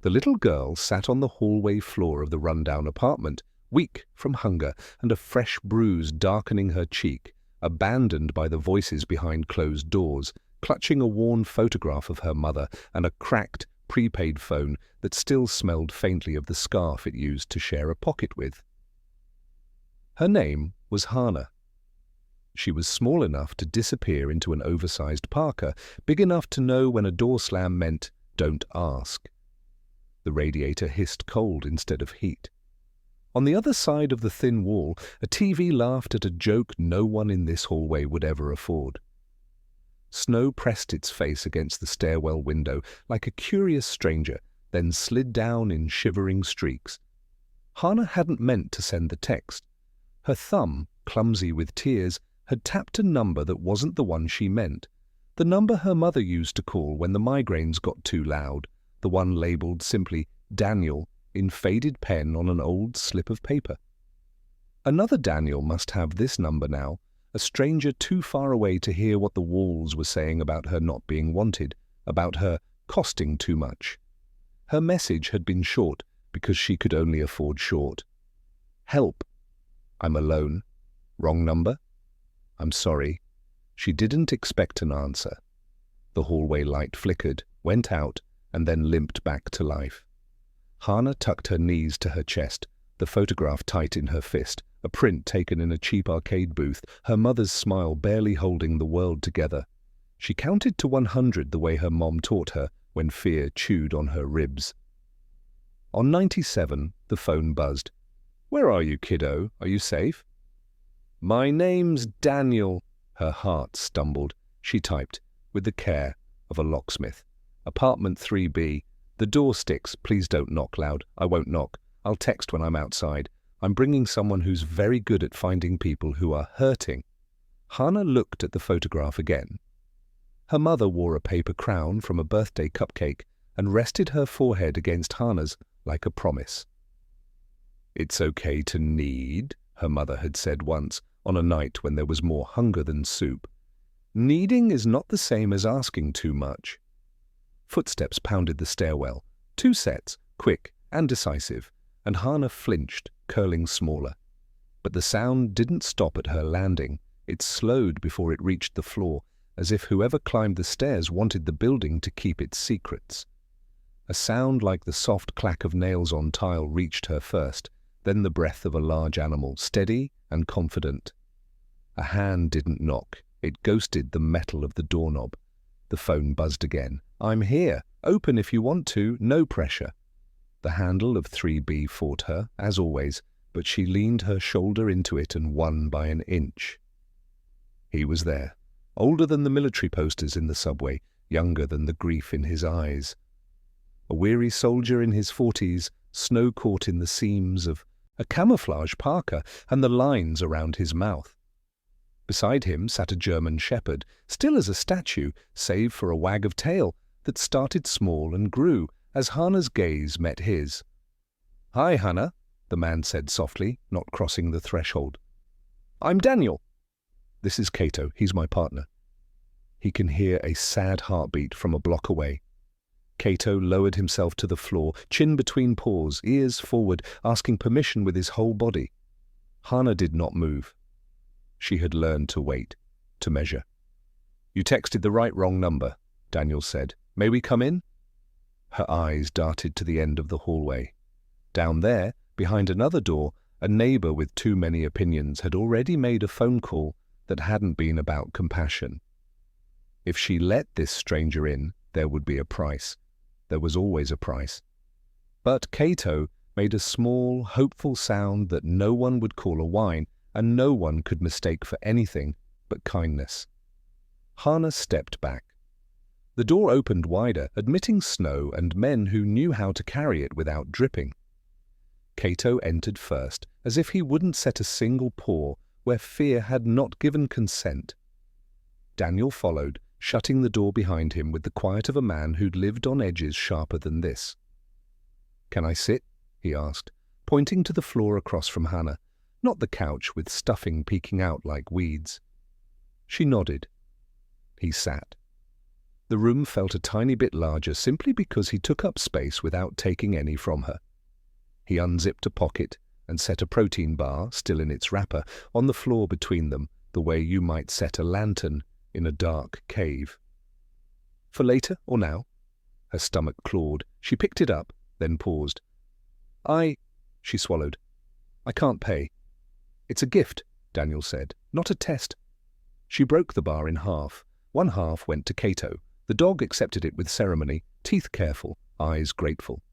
The little girl sat on the hallway floor of the rundown apartment, weak from hunger and a fresh bruise darkening her cheek, abandoned by the voices behind closed doors, clutching a worn photograph of her mother and a cracked, prepaid phone that still smelled faintly of the scarf it used to share a pocket with. Her name was Hannah. She was small enough to disappear into an oversized parka, big enough to know when a door slam meant, "Don't ask." The radiator hissed cold instead of heat. On the other side of the thin wall, a TV laughed at a joke no one in this hallway would ever afford. Snow pressed its face against the stairwell window like a curious stranger, then slid down in shivering streaks. Hannah hadn't meant to send the text. Her thumb, clumsy with tears, had tapped a number that wasn't the one she meant, the number her mother used to call when the migraines got too loud, the one labelled simply Daniel in faded pen on an old slip of paper. Another Daniel must have this number now, a stranger too far away to hear what the walls were saying about her not being wanted, about her costing too much. Her message had been short because she could only afford short. Help. I'm alone. Wrong number? I'm sorry. She didn't expect an answer. The hallway light flickered, went out, and then limped back to life. Hannah tucked her knees to her chest, the photograph tight in her fist, a print taken in a cheap arcade booth, her mother's smile barely holding the world together. She counted to 100 the way her mom taught her when fear chewed on her ribs. On 97, the phone buzzed. "Where are you, kiddo? Are you safe?" "My name's Daniel," her heart stumbled. She typed, with the care of a locksmith. "Apartment 3B. The door sticks. Please don't knock loud. I won't knock. I'll text when I'm outside. I'm bringing someone who's very good at finding people who are hurting." Hannah looked at the photograph again. Her mother wore a paper crown from a birthday cupcake and rested her forehead against Hannah's like a promise. "It's okay to need," her mother had said once, on a night when there was more hunger than soup. "Needing is not the same as asking too much." Footsteps pounded the stairwell, 2 sets, quick and decisive, and Hannah flinched, curling smaller. But the sound didn't stop at her landing. It slowed before it reached the floor, as if whoever climbed the stairs wanted the building to keep its secrets. A sound like the soft clack of nails on tile reached her first, then the breath of a large animal, steady and confident. A hand didn't knock. It ghosted the metal of the doorknob. The phone buzzed again. "I'm here. Open if you want to. No pressure." The handle of 3B fought her, as always, but she leaned her shoulder into it and won by an inch. He was there, older than the military posters in the subway, younger than the grief in his eyes. A weary soldier in his 40s, snow caught in the seams of a camouflage parka and the lines around his mouth. Beside him sat a German shepherd, still as a statue, save for a wag of tail that started small and grew as Hannah's gaze met his. "Hi, Hannah," the man said softly, not crossing the threshold. "I'm Daniel." "This is Cato. He's my partner." He can hear a sad heartbeat from a block away. Cato lowered himself to the floor, chin between paws, ears forward, asking permission with his whole body. Hannah did not move. She had learned to wait, to measure. "You texted the wrong number," Daniel said. "May we come in?" Her eyes darted to the end of the hallway. Down there, behind another door, a neighbor with too many opinions had already made a phone call that hadn't been about compassion. If she let this stranger in, there would be a price. There was always a price. But Cato made a small, hopeful sound that no one would call a whine, and no one could mistake for anything but kindness. Hannah stepped back. The door opened wider, admitting snow and men who knew how to carry it without dripping. Cato entered first, as if he wouldn't set a single paw where fear had not given consent. Daniel followed, shutting the door behind him with the quiet of a man who'd lived on edges sharper than this. "Can I sit?" he asked, pointing to the floor across from Hannah, not the couch with stuffing peeking out like weeds. She nodded. He sat. The room felt a tiny bit larger simply because he took up space without taking any from her. He unzipped a pocket and set a protein bar, still in its wrapper, on the floor between them, the way you might set a lantern in a dark cave. For later or now? Her stomach clawed. She picked it up, then paused. She swallowed. I can't pay. It's a gift, Daniel said, not a test. She broke the bar in half. One half went to Cato. The dog accepted it with ceremony, teeth careful, eyes grateful.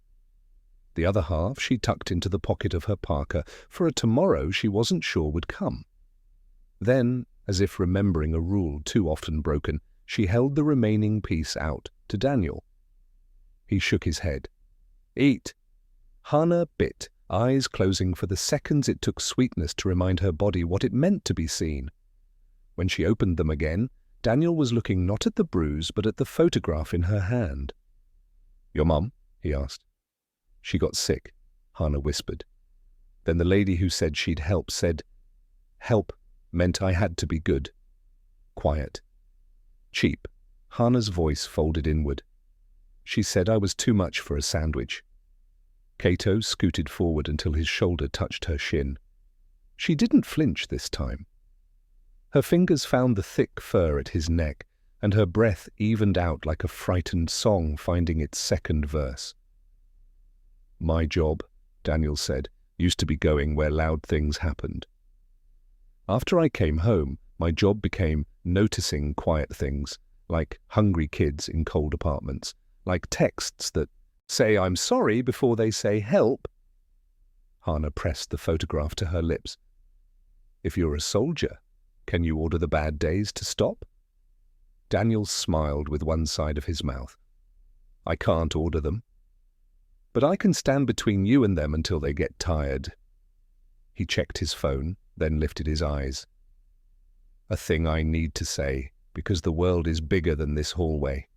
The other half she tucked into the pocket of her parka for a tomorrow she wasn't sure would come. Then, as if remembering a rule too often broken, she held the remaining piece out to Daniel. He shook his head. Eat. Hana bit, eyes closing for the seconds it took sweetness to remind her body what it meant to be seen. When she opened them again, Daniel was looking not at the bruise but at the photograph in her hand. Your mum? He asked. She got sick, Hana whispered. Then the lady who said she'd help said, help meant I had to be good. Quiet. Cheap. Hana's voice folded inward. She said I was too much for a sandwich. Cato scooted forward until his shoulder touched her shin. She didn't flinch this time. Her fingers found the thick fur at his neck, and her breath evened out like a frightened song finding its second verse. My job, Daniel said, used to be going where loud things happened. After I came home, my job became noticing quiet things, like hungry kids in cold apartments, like texts that say I'm sorry before they say help. Hana pressed the photograph to her lips. If you're a soldier, can you order the bad days to stop? Daniel smiled with one side of his mouth. I can't order them. But I can stand between you and them until they get tired. He checked his phone, then lifted his eyes. A thing I need to say, because the world is bigger than this hallway.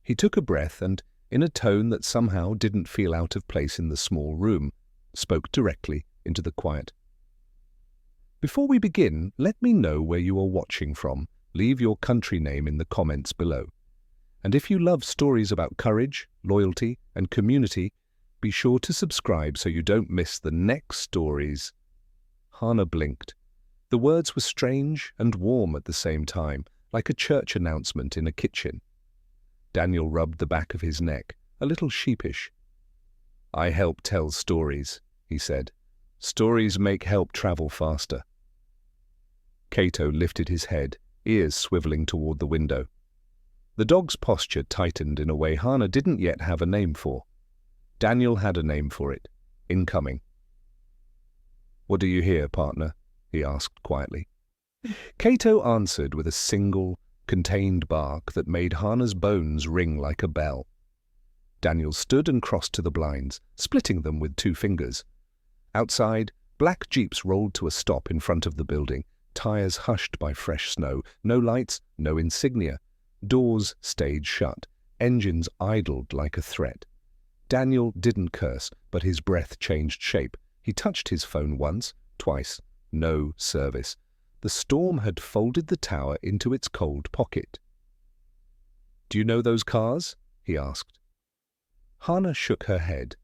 He took a breath and, in a tone that somehow didn't feel out of place in the small room, spoke directly into the quiet. Before we begin, let me know where you are watching from. Leave your country name in the comments below. And if you love stories about courage, loyalty, and community, be sure to subscribe so you don't miss the next stories. Hana blinked. The words were strange and warm at the same time, like a church announcement in a kitchen. Daniel rubbed the back of his neck, a little sheepish. I help tell stories, he said. Stories make help travel faster. Cato lifted his head, ears swiveling toward the window. The dog's posture tightened in a way Hana didn't yet have a name for. Daniel had a name for it. Incoming. What do you hear, partner? He asked quietly. Cato answered with a single, contained bark that made Hana's bones ring like a bell. Daniel stood and crossed to the blinds, splitting them with 2 fingers. Outside, black jeeps rolled to a stop in front of the building, tires hushed by fresh snow, no lights, no insignia. Doors stayed shut, engines idled like a threat. Daniel didn't curse, but his breath changed shape. He touched his phone once, twice. No service. The storm had folded the tower into its cold pocket. Do you know those cars? He asked. Hana shook her head.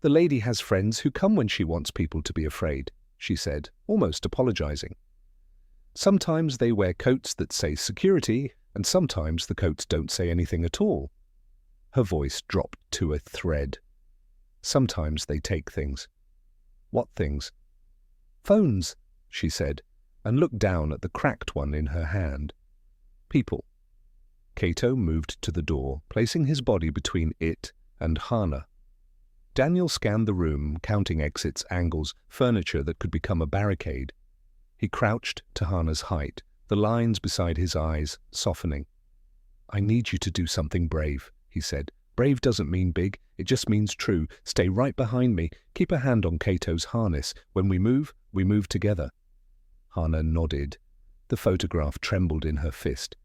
The lady has friends who come when she wants people to be afraid, she said, almost apologizing. Sometimes they wear coats that say security, and sometimes the coats don't say anything at all. Her voice dropped to a thread. Sometimes they take things. What things? Phones, she said, and looked down at the cracked one in her hand. People. Cato moved to the door, placing his body between it and Hana. Daniel scanned the room, counting exits, angles, furniture that could become a barricade. He crouched to Hana's height, the lines beside his eyes softening. I need you to do something brave, he said. Brave doesn't mean big, it just means true. Stay right behind me. Keep a hand on Cato's harness. When we move together. Hana nodded. The photograph trembled in her fist.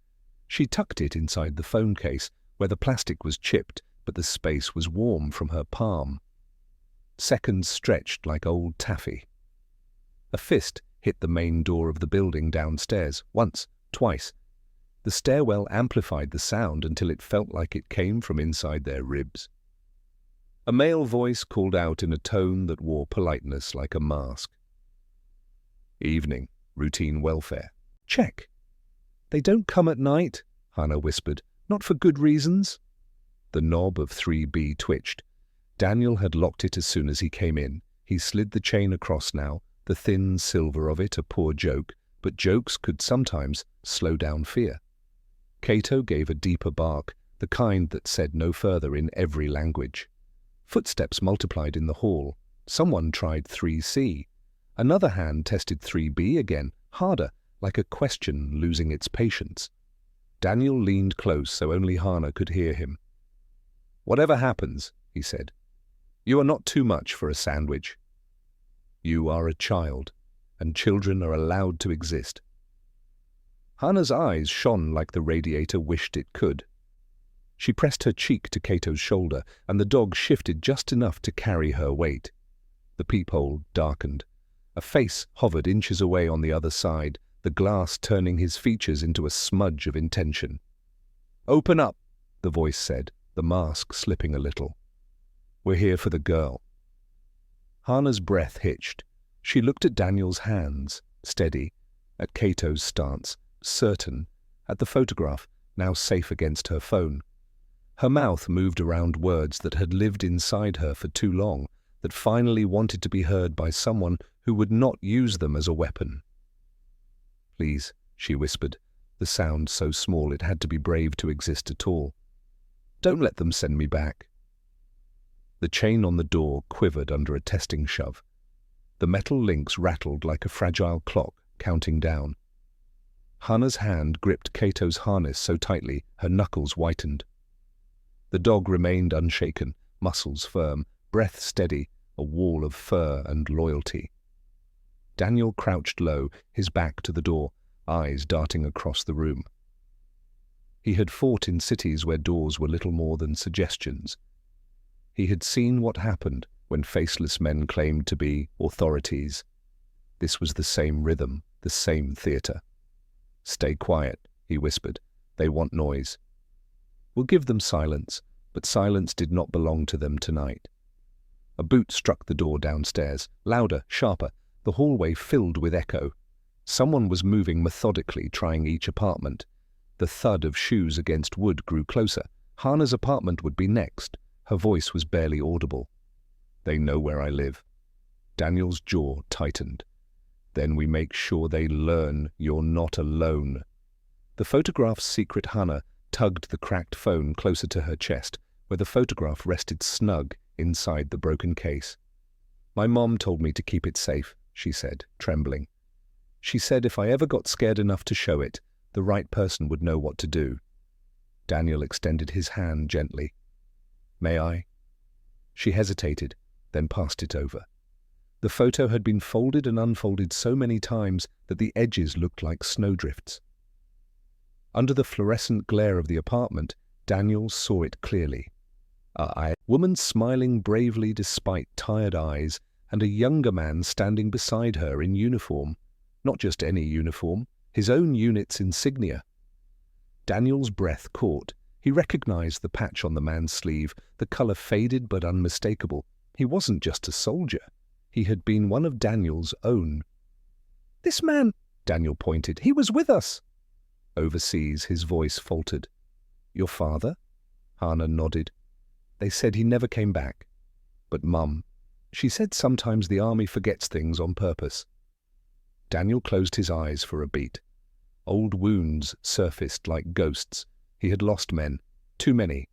She tucked it inside the phone case, where the plastic was chipped, but the space was warm from her palm. Seconds stretched like old taffy. A fist hit the main door of the building downstairs, once, twice. The stairwell amplified the sound until it felt like it came from inside their ribs. A male voice called out in a tone that wore politeness like a mask. "Evening, routine welfare." "Check." "They don't come at night," Hannah whispered. "Not for good reasons." The knob of 3B twitched. Daniel had locked it as soon as he came in. He slid the chain across now, the thin silver of it a poor joke, but jokes could sometimes slow down fear. Cato gave a deeper bark, the kind that said no further in every language. Footsteps multiplied in the hall. Someone tried 3C. Another hand tested 3B again, harder, like a question losing its patience. Daniel leaned close so only Hannah could hear him. "Whatever happens," he said, "you are not too much for a sandwich. You are a child, and children are allowed to exist." Hannah's eyes shone like the radiator wished it could. She pressed her cheek to Cato's shoulder, and the dog shifted just enough to carry her weight. The peephole darkened. A face hovered inches away on the other side, the glass turning his features into a smudge of intention. "Open up," the voice said, the mask slipping a little. "We're here for the girl." Hannah's breath hitched. She looked at Daniel's hands, steady, at Cato's stance, certain, at the photograph, now safe against her phone. Her mouth moved around words that had lived inside her for too long, that finally wanted to be heard by someone who would not use them as a weapon. "Please," she whispered, the sound so small it had to be brave to exist at all. "Don't let them send me back." The chain on the door quivered under a testing shove. The metal links rattled like a fragile clock, counting down. Hannah's hand gripped Cato's harness so tightly her knuckles whitened. The dog remained unshaken, muscles firm, breath steady, a wall of fur and loyalty. Daniel crouched low, his back to the door, eyes darting across the room. He had fought in cities where doors were little more than suggestions. He had seen what happened when faceless men claimed to be authorities. This was the same rhythm, the same theatre. "Stay quiet," he whispered. "They want noise." "We'll give them silence," but silence did not belong to them tonight. A boot struck the door downstairs, louder, sharper, the hallway filled with echo. Someone was moving methodically, trying each apartment. The thud of shoes against wood grew closer. Hannah's apartment would be next. Her voice was barely audible. "They know where I live." Daniel's jaw tightened. "Then we make sure they learn you're not alone." The photograph's secret Hannah tugged the cracked phone closer to her chest, where the photograph rested snug inside the broken case. "My mom told me to keep it safe," she said, trembling. "She said if I ever got scared enough to show it, the right person would know what to do." Daniel extended his hand gently. "May I?" She hesitated, then passed it over. The photo had been folded and unfolded so many times that the edges looked like snowdrifts. Under the fluorescent glare of the apartment, Daniel saw it clearly. A woman smiling bravely despite tired eyes, and a younger man standing beside her in uniform. Not just any uniform, his own unit's insignia. Daniel's breath caught. He recognized the patch on the man's sleeve, the color faded but unmistakable. He wasn't just a soldier. He had been one of Daniel's own. "This man," Daniel pointed, "he was with us." Overseas, his voice faltered. "Your father?" Hannah nodded. "They said he never came back. But Mum, she said sometimes the army forgets things on purpose." Daniel closed his eyes for a beat. Old wounds surfaced like ghosts. He had lost men, too many.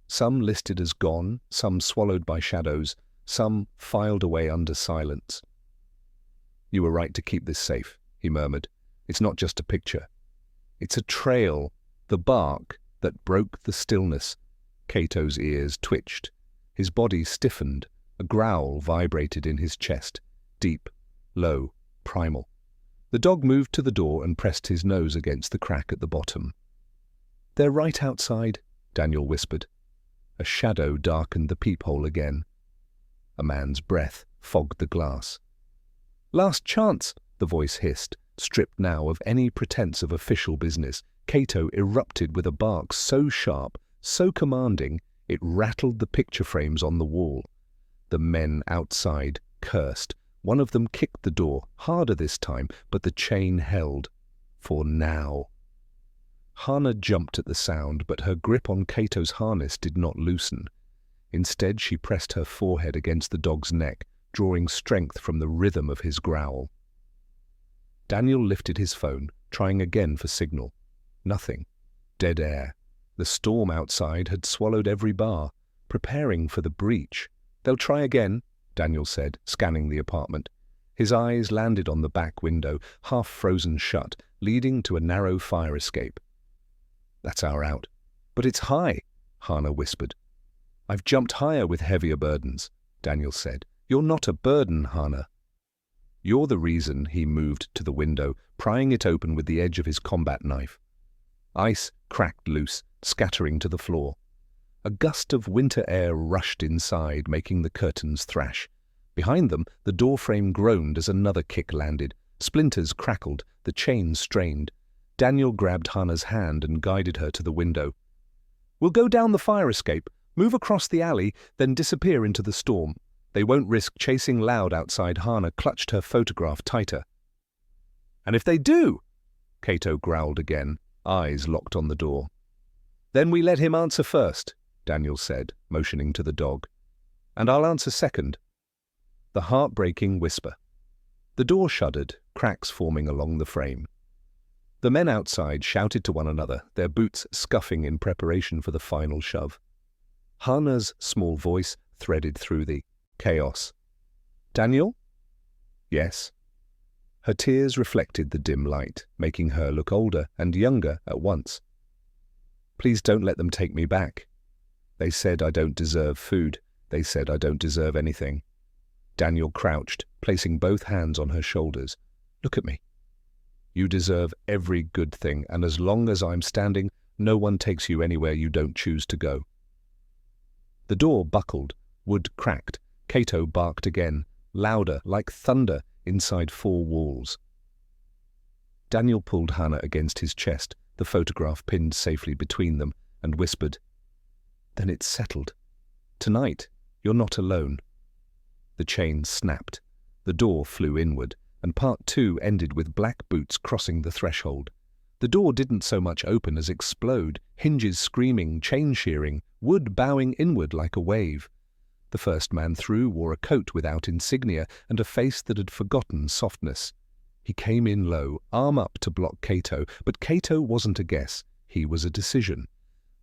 Some listed as gone, some swallowed by shadows, some filed away under silence. "You were right to keep this safe," he murmured. "It's not just a picture. It's a trail, the bark that broke the stillness." Cato's ears twitched. His body stiffened. A growl vibrated in his chest, deep, low, primal. The dog moved to the door and pressed his nose against the crack at the bottom. "They're right outside," Daniel whispered. A shadow darkened the peephole again. A man's breath fogged the glass. "Last chance," the voice hissed, stripped now of any pretense of official business. Cato erupted with a bark so sharp, so commanding, it rattled the picture frames on the wall. The men outside cursed. One of them kicked the door, harder this time, but the chain held. For now. Hana jumped at the sound, but her grip on Cato's harness did not loosen. Instead, she pressed her forehead against the dog's neck, drawing strength from the rhythm of his growl. Daniel lifted his phone, trying again for signal. Nothing. Dead air. The storm outside had swallowed every bar, preparing for the breach. "They'll try again," Daniel said, scanning the apartment. His eyes landed on the back window, half frozen shut, leading to a narrow fire escape. "That's our out." "But it's high," Hana whispered. "I've jumped higher with heavier burdens," Daniel said. "You're not a burden, Hana." "You're the reason," he moved to the window, prying it open with the edge of his combat knife. Ice cracked loose, scattering to the floor. A gust of winter air rushed inside, making the curtains thrash. Behind them, the doorframe groaned as another kick landed. Splinters crackled, the chain strained. Daniel grabbed Hana's hand and guided her to the window. "We'll go down the fire escape, move across the alley, then disappear into the storm. They won't risk chasing loud outside." Hana clutched her photograph tighter. "And if they do?" Cato growled again, eyes locked on the door. "Then we let him answer first," Daniel said, motioning to the dog. "And I'll answer second." The heartbreaking whisper. The door shuddered, cracks forming along the frame. The men outside shouted to one another, their boots scuffing in preparation for the final shove. Hana's small voice threaded through the chaos. "Daniel?" "Yes." Her tears reflected the dim light, making her look older and younger at once. "Please don't let them take me back. They said I don't deserve food. They said I don't deserve anything." Daniel crouched, placing both hands on her shoulders. "Look at me. You deserve every good thing, and as long as I'm standing, no one takes you anywhere you don't choose to go." The door buckled, wood cracked. Cato barked again, louder, like thunder, inside four walls. Daniel pulled Hana against his chest, the photograph pinned safely between them, and whispered, "Then it's settled. Tonight, you're not alone." The chain snapped. The door flew inward, and part two ended with black boots crossing the threshold. The door didn't so much open as explode, hinges screaming, chain shearing, wood bowing inward like a wave. The first man through wore a coat without insignia and a face that had forgotten softness. He came in low, arm up to block Cato, but Cato wasn't a guess, he was a decision.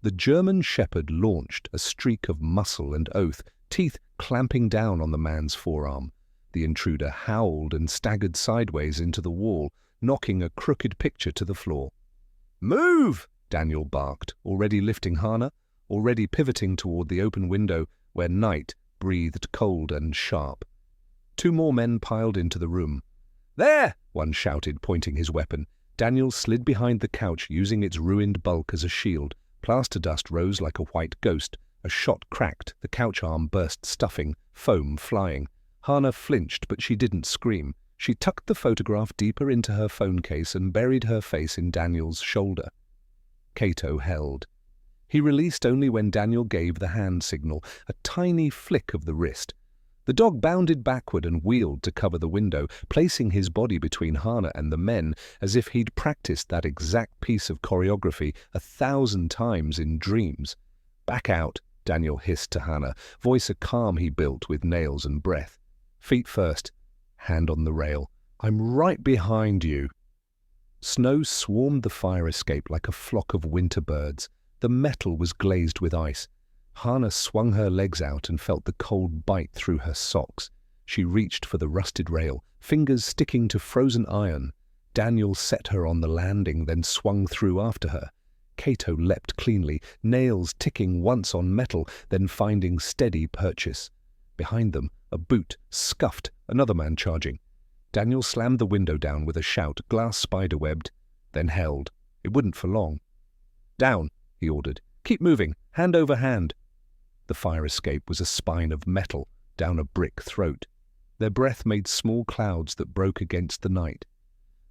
The German shepherd launched a streak of muscle and oath, teeth clamping down on the man's forearm. The intruder howled and staggered sideways into the wall, knocking a crooked picture to the floor. "Move!" Daniel barked, already lifting Hana, already pivoting toward the open window where night breathed cold and sharp. Two more men piled into the room. "There!" one shouted, pointing his weapon. Daniel slid behind the couch, using its ruined bulk as a shield. Plaster dust rose like a white ghost. A shot cracked, the couch arm burst stuffing, foam flying. Hana flinched, but she didn't scream. She tucked the photograph deeper into her phone case and buried her face in Daniel's shoulder. Cato held. He released only when Daniel gave the hand signal, a tiny flick of the wrist. The dog bounded backward and wheeled to cover the window, placing his body between Hana and the men as if he'd practiced that exact piece of choreography 1,000 times in dreams. "Back out," Daniel hissed to Hana, voice a calm he built with nails and breath. "Feet first." Hand on the rail. "I'm right behind you." Snow swarmed the fire escape like a flock of winter birds. The metal was glazed with ice. Hana swung her legs out and felt the cold bite through her socks. She reached for the rusted rail, fingers sticking to frozen iron. Daniel set her on the landing, then swung through after her. Cato leapt cleanly, nails ticking once on metal, then finding steady purchase. Behind them, a boot scuffed, another man charging. Daniel slammed the window down with a shout, glass spiderwebbed, then held. It wouldn't for long. "Down," he ordered. "Keep moving, hand over hand." The fire escape was a spine of metal down a brick throat. Their breath made small clouds that broke against the night.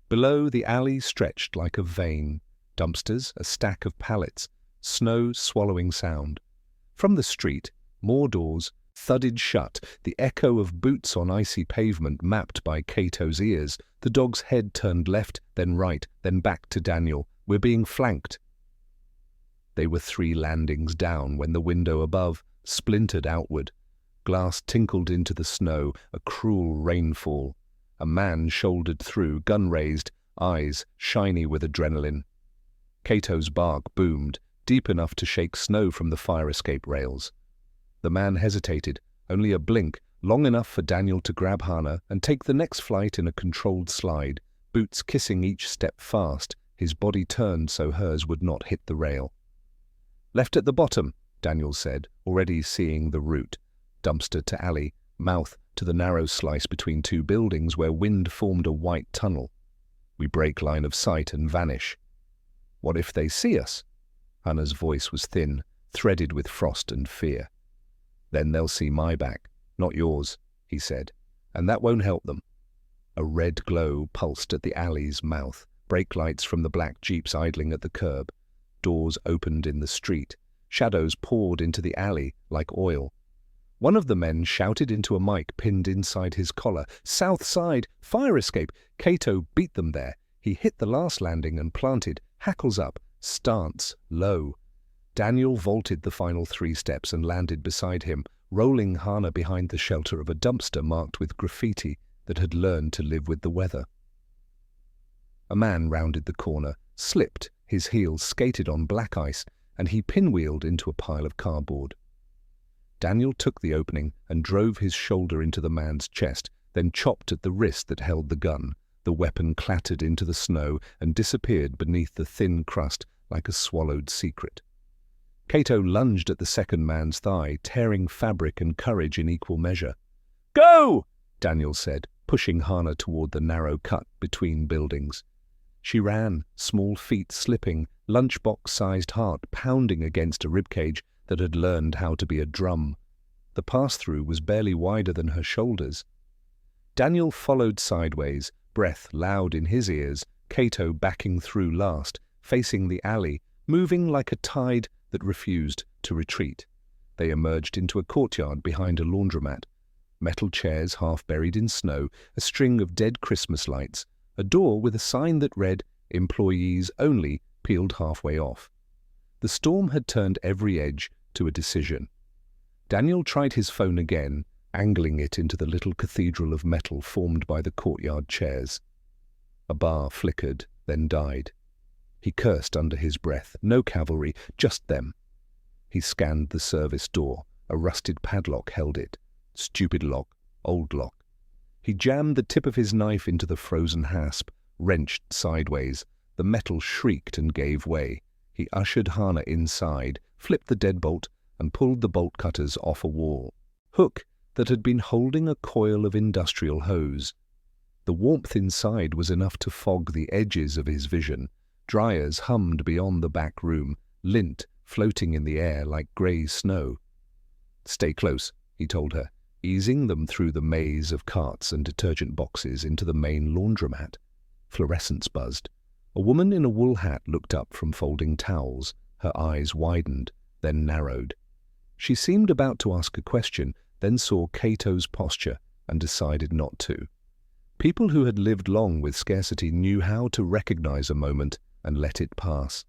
Below, the alley stretched like a vein. Dumpsters, a stack of pallets, snow swallowing sound. From the street, more doors thudded shut, the echo of boots on icy pavement mapped by Cato's ears. The dog's head turned left, then right, then back to Daniel. "We're being flanked." They were 3 landings down when the window above splintered outward. Glass tinkled into the snow, a cruel rainfall. A man shouldered through, gun raised, eyes shiny with adrenaline. Cato's bark boomed, deep enough to shake snow from the fire escape rails. The man hesitated, only a blink, long enough for Daniel to grab Hannah and take the next flight in a controlled slide, boots kissing each step fast, his body turned so hers would not hit the rail. "Left at the bottom," Daniel said, already seeing the route. Dumpster to alley, mouth to the narrow slice between 2 buildings where wind formed a white tunnel. "We break line of sight and vanish." "What if they see us?" Hannah's voice was thin, threaded with frost and fear. "Then they'll see my back, not yours," he said, "and that won't help them." A red glow pulsed at the alley's mouth, brake lights from the black jeeps idling at the curb. Doors opened in the street. Shadows poured into the alley like oil. One of the men shouted into a mic pinned inside his collar, "South side! Fire escape!" Cato beat them there. He hit the last landing and planted, hackles up, stance low. Daniel vaulted the final 3 steps and landed beside him, rolling Hannah behind the shelter of a dumpster marked with graffiti that had learned to live with the weather. A man rounded the corner, slipped, his heels skated on black ice, and he pinwheeled into a pile of cardboard. Daniel took the opening and drove his shoulder into the man's chest, then chopped at the wrist that held the gun. The weapon clattered into the snow and disappeared beneath the thin crust like a swallowed secret. Cato lunged at the second man's thigh, tearing fabric and courage in equal measure. "Go!" Daniel said, pushing Hannah toward the narrow cut between buildings. She ran, small feet slipping, lunchbox-sized heart pounding against a ribcage that had learned how to be a drum. The pass-through was barely wider than her shoulders. Daniel followed sideways, breath loud in his ears, Cato backing through last, facing the alley, moving like a tide that refused to retreat. They emerged into a courtyard behind a laundromat. Metal chairs half buried in snow, a string of dead Christmas lights, a door with a sign that read, "Employees only," peeled halfway off. The storm had turned every edge to a decision. Daniel tried his phone again, angling it into the little cathedral of metal formed by the courtyard chairs. A bar flickered, then died. He cursed under his breath. No cavalry, just them. He scanned the service door. A rusted padlock held it. Stupid lock, old lock. He jammed the tip of his knife into the frozen hasp, wrenched sideways. The metal shrieked and gave way. He ushered Hannah inside, flipped the deadbolt, and pulled the bolt cutters off a wall. Hook that had been holding a coil of industrial hose. The warmth inside was enough to fog the edges of his vision. Dryers hummed beyond the back room, lint floating in the air like grey snow. "Stay close," he told her, easing them through the maze of carts and detergent boxes into the main laundromat. Fluorescents buzzed. A woman in a wool hat looked up from folding towels. Her eyes widened, then narrowed. She seemed about to ask a question, then saw Cato's posture and decided not to. People who had lived long with scarcity knew how to recognize a moment and let it pass.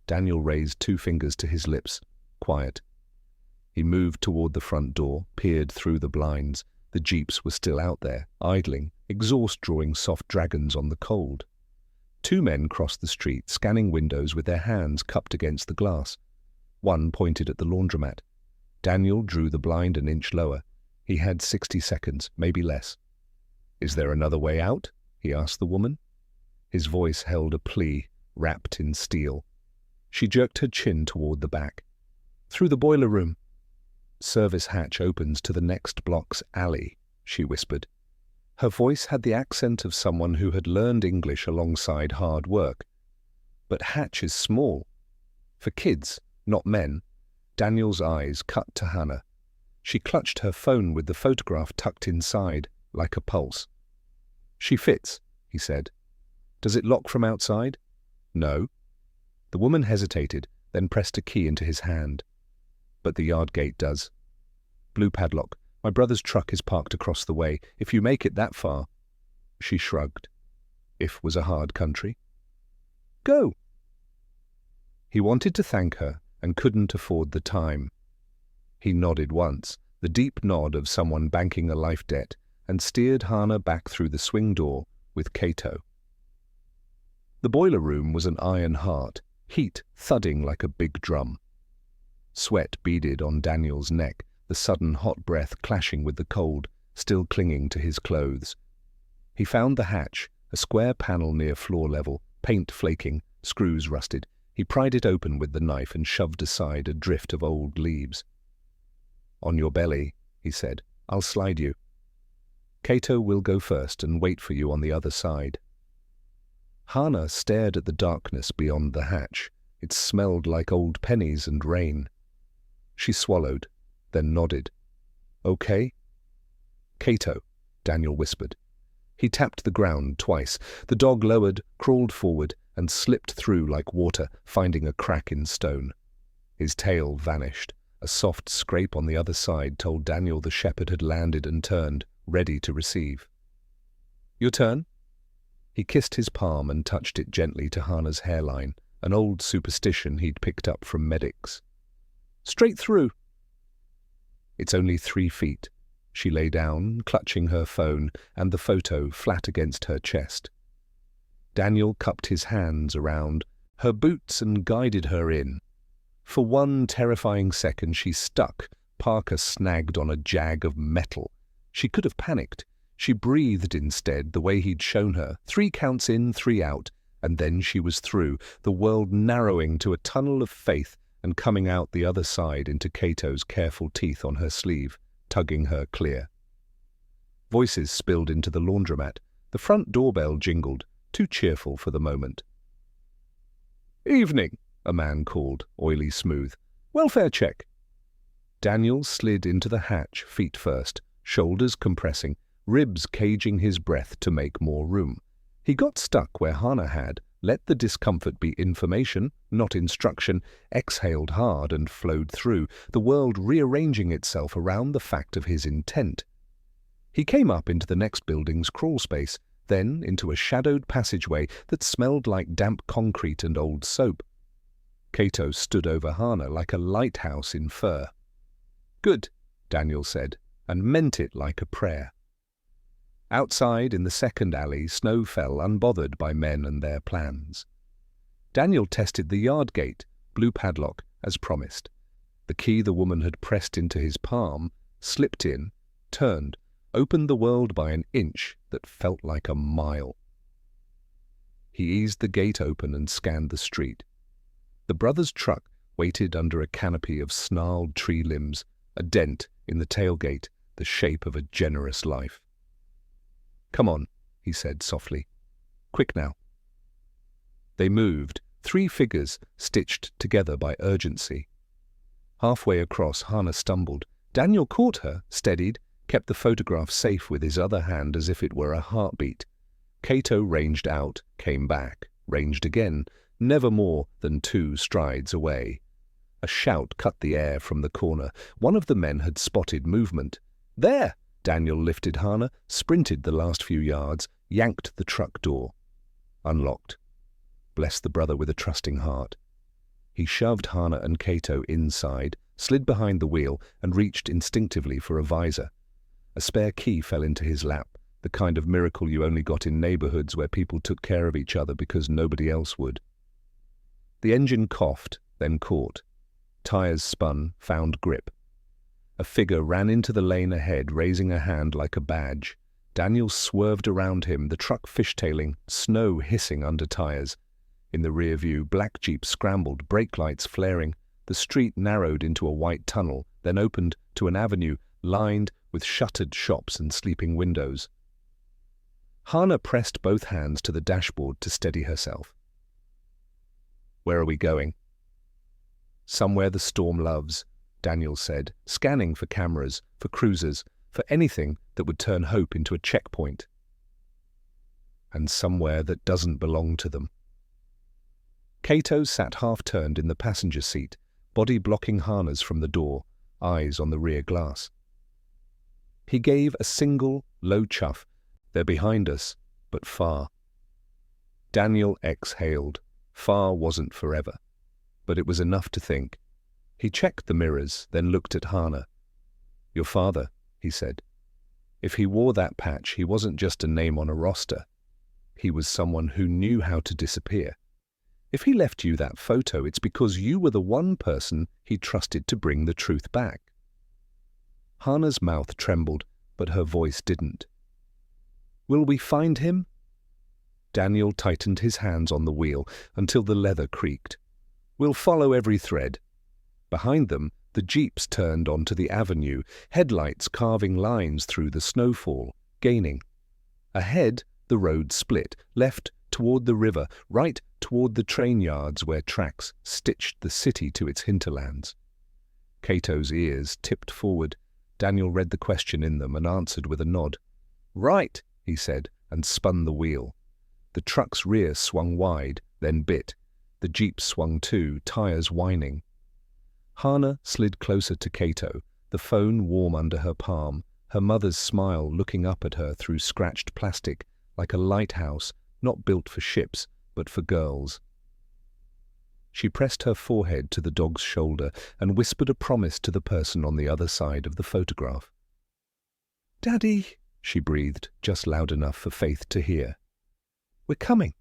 Daniel raised 2 fingers to his lips. Quiet. He moved toward the front door, peered through the blinds. The jeeps were still out there, idling, exhaust drawing soft dragons on the cold. 2 men crossed the street, scanning windows with their hands cupped against the glass. One pointed at the laundromat. Daniel drew the blind an inch lower. He had 60 seconds, maybe less. "Is there another way out?" he asked the woman. His voice held a plea, wrapped in steel. She jerked her chin toward the back. "Through the boiler room." "Service hatch opens to the next block's alley," she whispered. Her voice had the accent of someone who had learned English alongside hard work. "But hatch is small. For kids, not men." Daniel's eyes cut to Hannah. She clutched her phone with the photograph tucked inside, like a pulse. "She fits," he said. "Does it lock from outside?" No. The woman hesitated, then pressed a key into his hand. But the yard gate does. Blue padlock. My brother's truck is parked across the way. If you make it that far. She shrugged. If was a hard country. Go. He wanted to thank her and couldn't afford the time. He nodded once, the deep nod of someone banking a life debt, and steered Hana back through the swing door with Kato. The boiler room was an iron heart, heat thudding like a big drum. Sweat beaded on Daniel's neck, the sudden hot breath clashing with the cold, still clinging to his clothes. He found the hatch, a square panel near floor level, paint flaking, screws rusted. He pried it open with the knife and shoved aside a drift of old leaves. On your belly, he said. I'll slide you. Kato will go first and wait for you on the other side. Hana stared at the darkness beyond the hatch. It smelled like old pennies and rain. She swallowed, then nodded. Okay? Kato, Daniel whispered. He tapped the ground twice. The dog lowered, crawled forward, and slipped through like water, finding a crack in stone. His tail vanished. A soft scrape on the other side told Daniel the shepherd had landed and turned, ready to receive. Your turn? He kissed his palm and touched it gently to Hana's hairline, an old superstition he'd picked up from medics. Straight through. It's only 3 feet. She lay down, clutching her phone and the photo flat against her chest. Daniel cupped his hands around her boots and guided her in. For one terrifying second she stuck, Parker snagged on a jag of metal. She could have panicked. She breathed instead the way he'd shown her, 3 counts in, 3 out, and then she was through, the world narrowing to a tunnel of faith and coming out the other side into Kato's careful teeth on her sleeve, tugging her clear. Voices spilled into the laundromat. The front doorbell jingled, too cheerful for the moment. Evening, a man called, oily smooth. Welfare check. Daniel slid into the hatch, feet first, shoulders compressing, ribs caging his breath to make more room. He got stuck where Hana had, let the discomfort be information, not instruction, exhaled hard and flowed through, the world rearranging itself around the fact of his intent. He came up into the next building's crawl space, then into a shadowed passageway that smelled like damp concrete and old soap. Kato stood over Hana like a lighthouse in fur. Good, Daniel said, and meant it like a prayer. Outside, in the second alley, snow fell unbothered by men and their plans. Daniel tested the yard gate, blue padlock, as promised. The key the woman had pressed into his palm, slipped in, turned, opened the world by an inch that felt like a mile. He eased the gate open and scanned the street. The brothers' truck waited under a canopy of snarled tree limbs, a dent in the tailgate, the shape of a generous life. Come on, he said softly. Quick now. They moved, 3 figures stitched together by urgency. Halfway across, Hana stumbled. Daniel caught her, steadied, kept the photograph safe with his other hand as if it were a heartbeat. Kato ranged out, came back, ranged again, never more than 2 strides away. A shout cut the air from the corner. One of the men had spotted movement. There! Daniel lifted Hana, sprinted the last few yards, yanked the truck door. Unlocked. Blessed the brother with a trusting heart. He shoved Hana and Kato inside, slid behind the wheel, and reached instinctively for a visor. A spare key fell into his lap, the kind of miracle you only got in neighborhoods where people took care of each other because nobody else would. The engine coughed, then caught. Tires spun, found grip. A figure ran into the lane ahead, raising a hand like a badge. Daniel swerved around him, the truck fishtailing, snow hissing under tires. In the rear view, black Jeep scrambled, brake lights flaring. The street narrowed into a white tunnel, then opened to an avenue lined with shuttered shops and sleeping windows. Hana pressed both hands to the dashboard to steady herself. Where are we going? Somewhere the storm loves, Daniel said, scanning for cameras, for cruisers, for anything that would turn hope into a checkpoint. And somewhere that doesn't belong to them. Kato sat half-turned in the passenger seat, body blocking Hana's from the door, eyes on the rear glass. He gave a single, low chuff. They're behind us, but far. Daniel exhaled. Far wasn't forever. But it was enough to think. He checked the mirrors, then looked at Hana. "Your father," he said. If he wore that patch, he wasn't just a name on a roster. He was someone who knew how to disappear. If he left you that photo, it's because you were the one person he trusted to bring the truth back. Hana's mouth trembled, but her voice didn't. "Will we find him?" Daniel tightened his hands on the wheel until the leather creaked. "We'll follow every thread." Behind them, the jeeps turned onto the avenue, headlights carving lines through the snowfall, gaining. Ahead, the road split, left toward the river, right toward the train yards where tracks stitched the city to its hinterlands. Kato's ears tipped forward. Daniel read the question in them and answered with a nod. "Right," he said, and spun the wheel. The truck's rear swung wide, then bit. The jeep swung too, tires whining. Hana slid closer to Kato, the phone warm under her palm, her mother's smile looking up at her through scratched plastic, like a lighthouse not built for ships, but for girls. She pressed her forehead to the dog's shoulder and whispered a promise to the person on the other side of the photograph. "Daddy," she breathed, just loud enough for Faith to hear. "We're coming."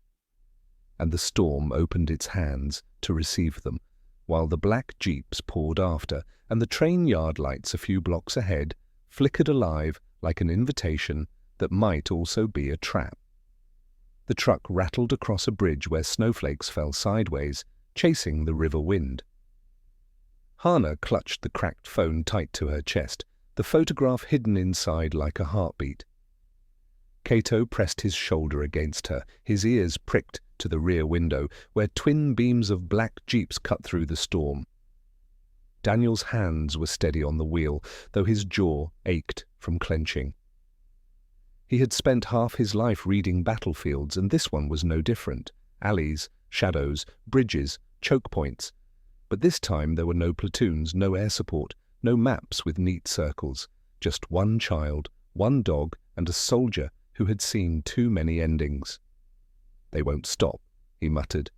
And the storm opened its hands to receive them, while the black jeeps poured after, and the train yard lights a few blocks ahead flickered alive like an invitation that might also be a trap. The truck rattled across a bridge where snowflakes fell sideways, chasing the river wind. Hana clutched the cracked phone tight to her chest, the photograph hidden inside like a heartbeat. Kato pressed his shoulder against her, his ears pricked to the rear window, where twin beams of black jeeps cut through the storm. Daniel's hands were steady on the wheel, though his jaw ached from clenching. He had spent half his life reading battlefields, and this one was no different. Alleys, shadows, bridges, choke points. But this time there were no platoons, no air support, no maps with neat circles. Just one child, one dog, and a soldier who had seen too many endings. "They won't stop," he muttered.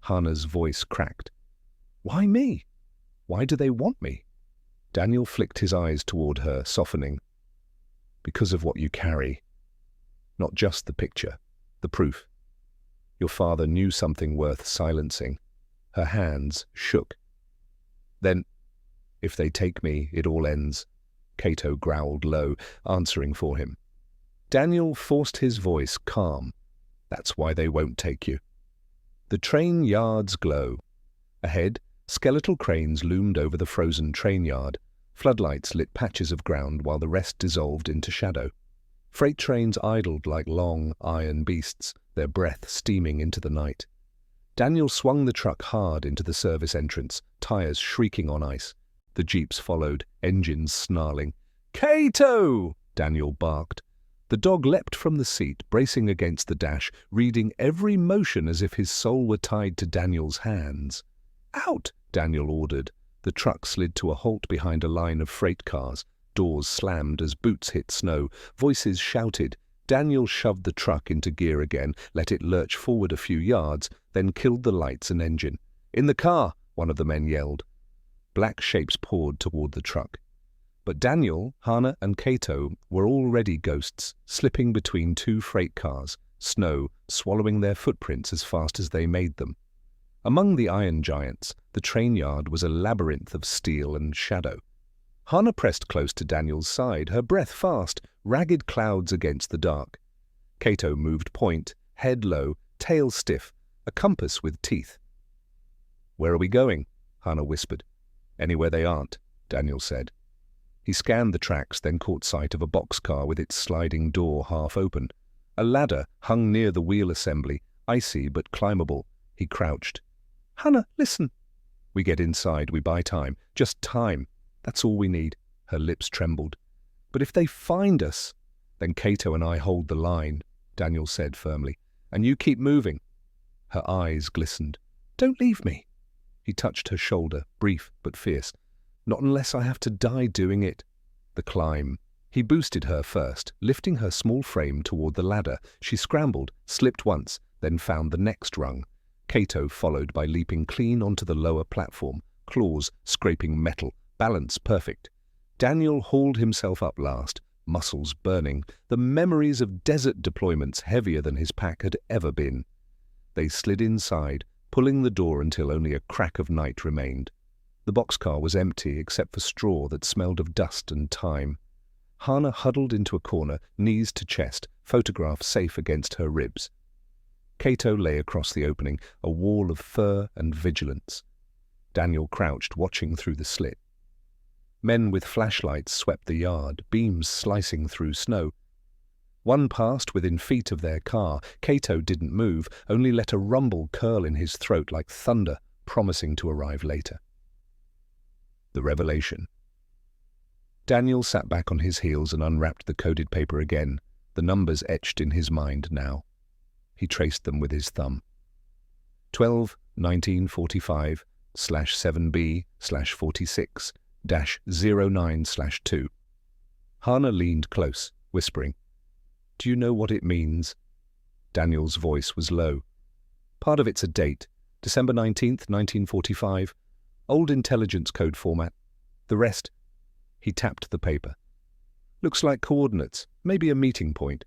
Hana's voice cracked. "Why me? Why do they want me?" Daniel flicked his eyes toward her, softening. "Because of what you carry. Not just the picture, the proof. Your father knew something worth silencing." Her hands shook. "Then, if they take me, it all ends," Kato growled low, answering for him. Daniel forced his voice calm. "That's why they won't take you." The train yards glow. Ahead, skeletal cranes loomed over the frozen train yard. Floodlights lit patches of ground while the rest dissolved into shadow. Freight trains idled like long, iron beasts, their breath steaming into the night. Daniel swung the truck hard into the service entrance, tires shrieking on ice. The jeeps followed, engines snarling. "Kato!" Daniel barked. The dog leapt from the seat, bracing against the dash, reading every motion as if his soul were tied to Daniel's hands. "Out!" Daniel ordered. The truck slid to a halt behind a line of freight cars. Doors slammed as boots hit snow. Voices shouted. Daniel shoved the truck into gear again, let it lurch forward a few yards, then killed the lights and engine. "In the car!" one of the men yelled. Black shapes poured toward the truck. But Daniel, Hana, and Kato were already ghosts, slipping between two freight cars, snow swallowing their footprints as fast as they made them. Among the iron giants, the train yard was a labyrinth of steel and shadow. Hana pressed close to Daniel's side, her breath fast, ragged clouds against the dark. Kato moved point, head low, tail stiff, a compass with teeth. "Where are we going?" Hana whispered. "Anywhere they aren't," Daniel said. He scanned the tracks, then caught sight of a boxcar with its sliding door half open. A ladder hung near the wheel assembly, icy but climbable. He crouched. "Hana, listen." "We get inside, we buy time. Just time. That's all we need." Her lips trembled. "But if they find us, then Kato and I hold the line," Daniel said firmly. "And you keep moving." Her eyes glistened. Don't leave me. He touched her shoulder, brief but fierce. Not unless I have to die doing it. The climb. He boosted her first, lifting her small frame toward the ladder. She scrambled, slipped once, then found the next rung. Cato followed by leaping clean onto the lower platform, claws scraping metal, balance perfect. Daniel hauled himself up last, muscles burning, the memories of desert deployments heavier than his pack had ever been. They slid inside, pulling the door until only a crack of night remained. The boxcar was empty except for straw that smelled of dust and time. Hannah huddled into a corner, knees to chest, photograph safe against her ribs. Cato lay across the opening, a wall of fur and vigilance. Daniel crouched, watching through the slit. Men with flashlights swept the yard, beams slicing through snow. One passed within feet of their car. Cato didn't move, only let a rumble curl in his throat like thunder, promising to arrive later. The revelation. Daniel sat back on his heels and unwrapped the coded paper again, the numbers etched in his mind now. He traced them with his thumb. 12/1945/7B/46-09/2. Hannah leaned close, whispering, "Do you know what it means?" Daniel's voice was low. "Part of it's a date, December 19th, 1945. Old intelligence code format. The rest..." He tapped the paper. "Looks like coordinates, maybe a meeting point.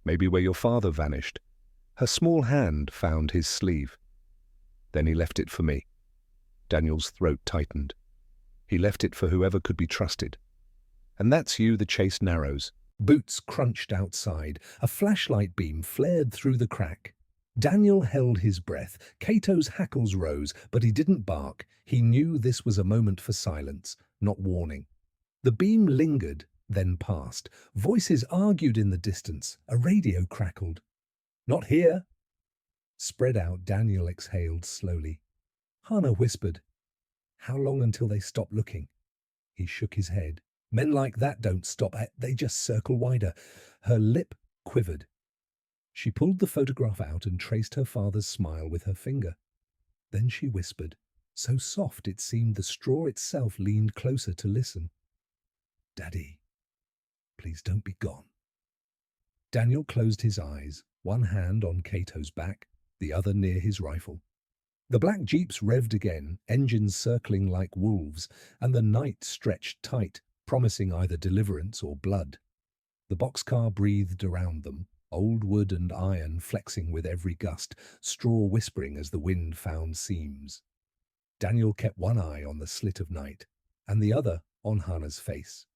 Maybe where your father vanished." Her small hand found his sleeve. "Then he left it for me." Daniel's throat tightened. "He left it for whoever could be trusted. And that's you the chase narrows." Boots crunched outside. A flashlight beam flared through the crack. Daniel held his breath. Cato's hackles rose, but he didn't bark. He knew this was a moment for silence, not warning. The beam lingered, then passed. Voices argued in the distance. A radio crackled. "Not here." Spread out, Daniel exhaled slowly. Hannah whispered, "How long until they stop looking?" He shook his head. "Men like that don't stop. They just circle wider." Her lip quivered. She pulled the photograph out and traced her father's smile with her finger. Then she whispered, so soft it seemed the straw itself leaned closer to listen. "Daddy, please don't be gone." Daniel closed his eyes, one hand on Cato's back, the other near his rifle. The black jeeps revved again, engines circling like wolves, and the night stretched tight, promising either deliverance or blood. The boxcar breathed around them, old wood and iron flexing with every gust, straw whispering as the wind found seams. Daniel kept one eye on the slit of night, and the other on Hannah's face.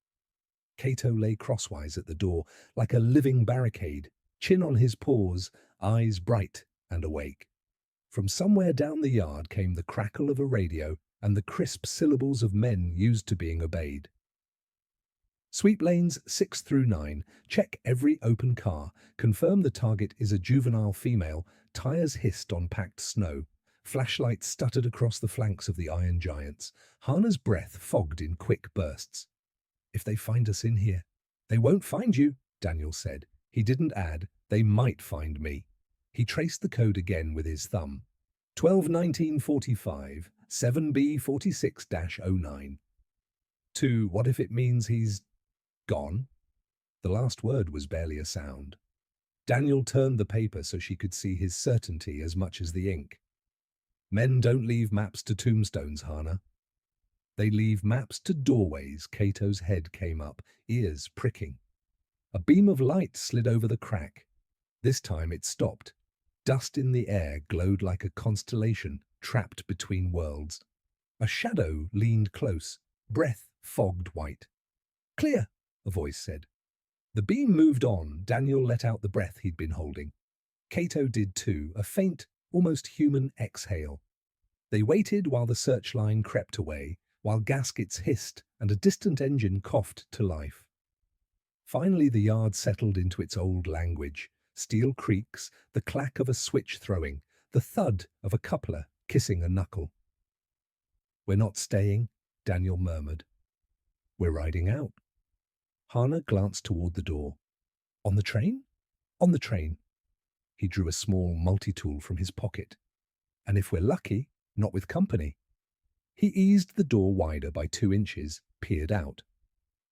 Cato lay crosswise at the door, like a living barricade, chin on his paws, eyes bright and awake. From somewhere down the yard came the crackle of a radio and the crisp syllables of men used to being obeyed. "Sweep lanes 6 through 9. Check every open car. Confirm the target is a juvenile female." Tires hissed on packed snow. Flashlights stuttered across the flanks of the iron giants. Hannah's breath fogged in quick bursts. "If they find us in here..." "They won't find you," Daniel said. He didn't add, "They might find me." He traced the code again with his thumb. 12/1945, 7B46-09. What if it means he's gone? The last word was barely a sound. Daniel turned the paper so she could see his certainty as much as the ink. "Men don't leave maps to tombstones, Hannah. They leave maps to doorways." Cato's head came up, ears pricking. A beam of light slid over the crack. This time it stopped. Dust in the air glowed like a constellation trapped between worlds. A shadow leaned close, breath fogged white. "Clear," a voice said. The beam moved on. Daniel let out the breath he'd been holding. Cato did too, a faint, almost human exhale. They waited while the searchline crept away, while gaskets hissed and a distant engine coughed to life. Finally the yard settled into its old language. Steel creaks, the clack of a switch throwing, the thud of a coupler kissing a knuckle. "We're not staying," Daniel murmured. "We're riding out." Hannah glanced toward the door. "On the train?" "On the train." He drew a small multi-tool from his pocket. And if we're lucky, not with company. He eased the door wider by 2 inches, peered out.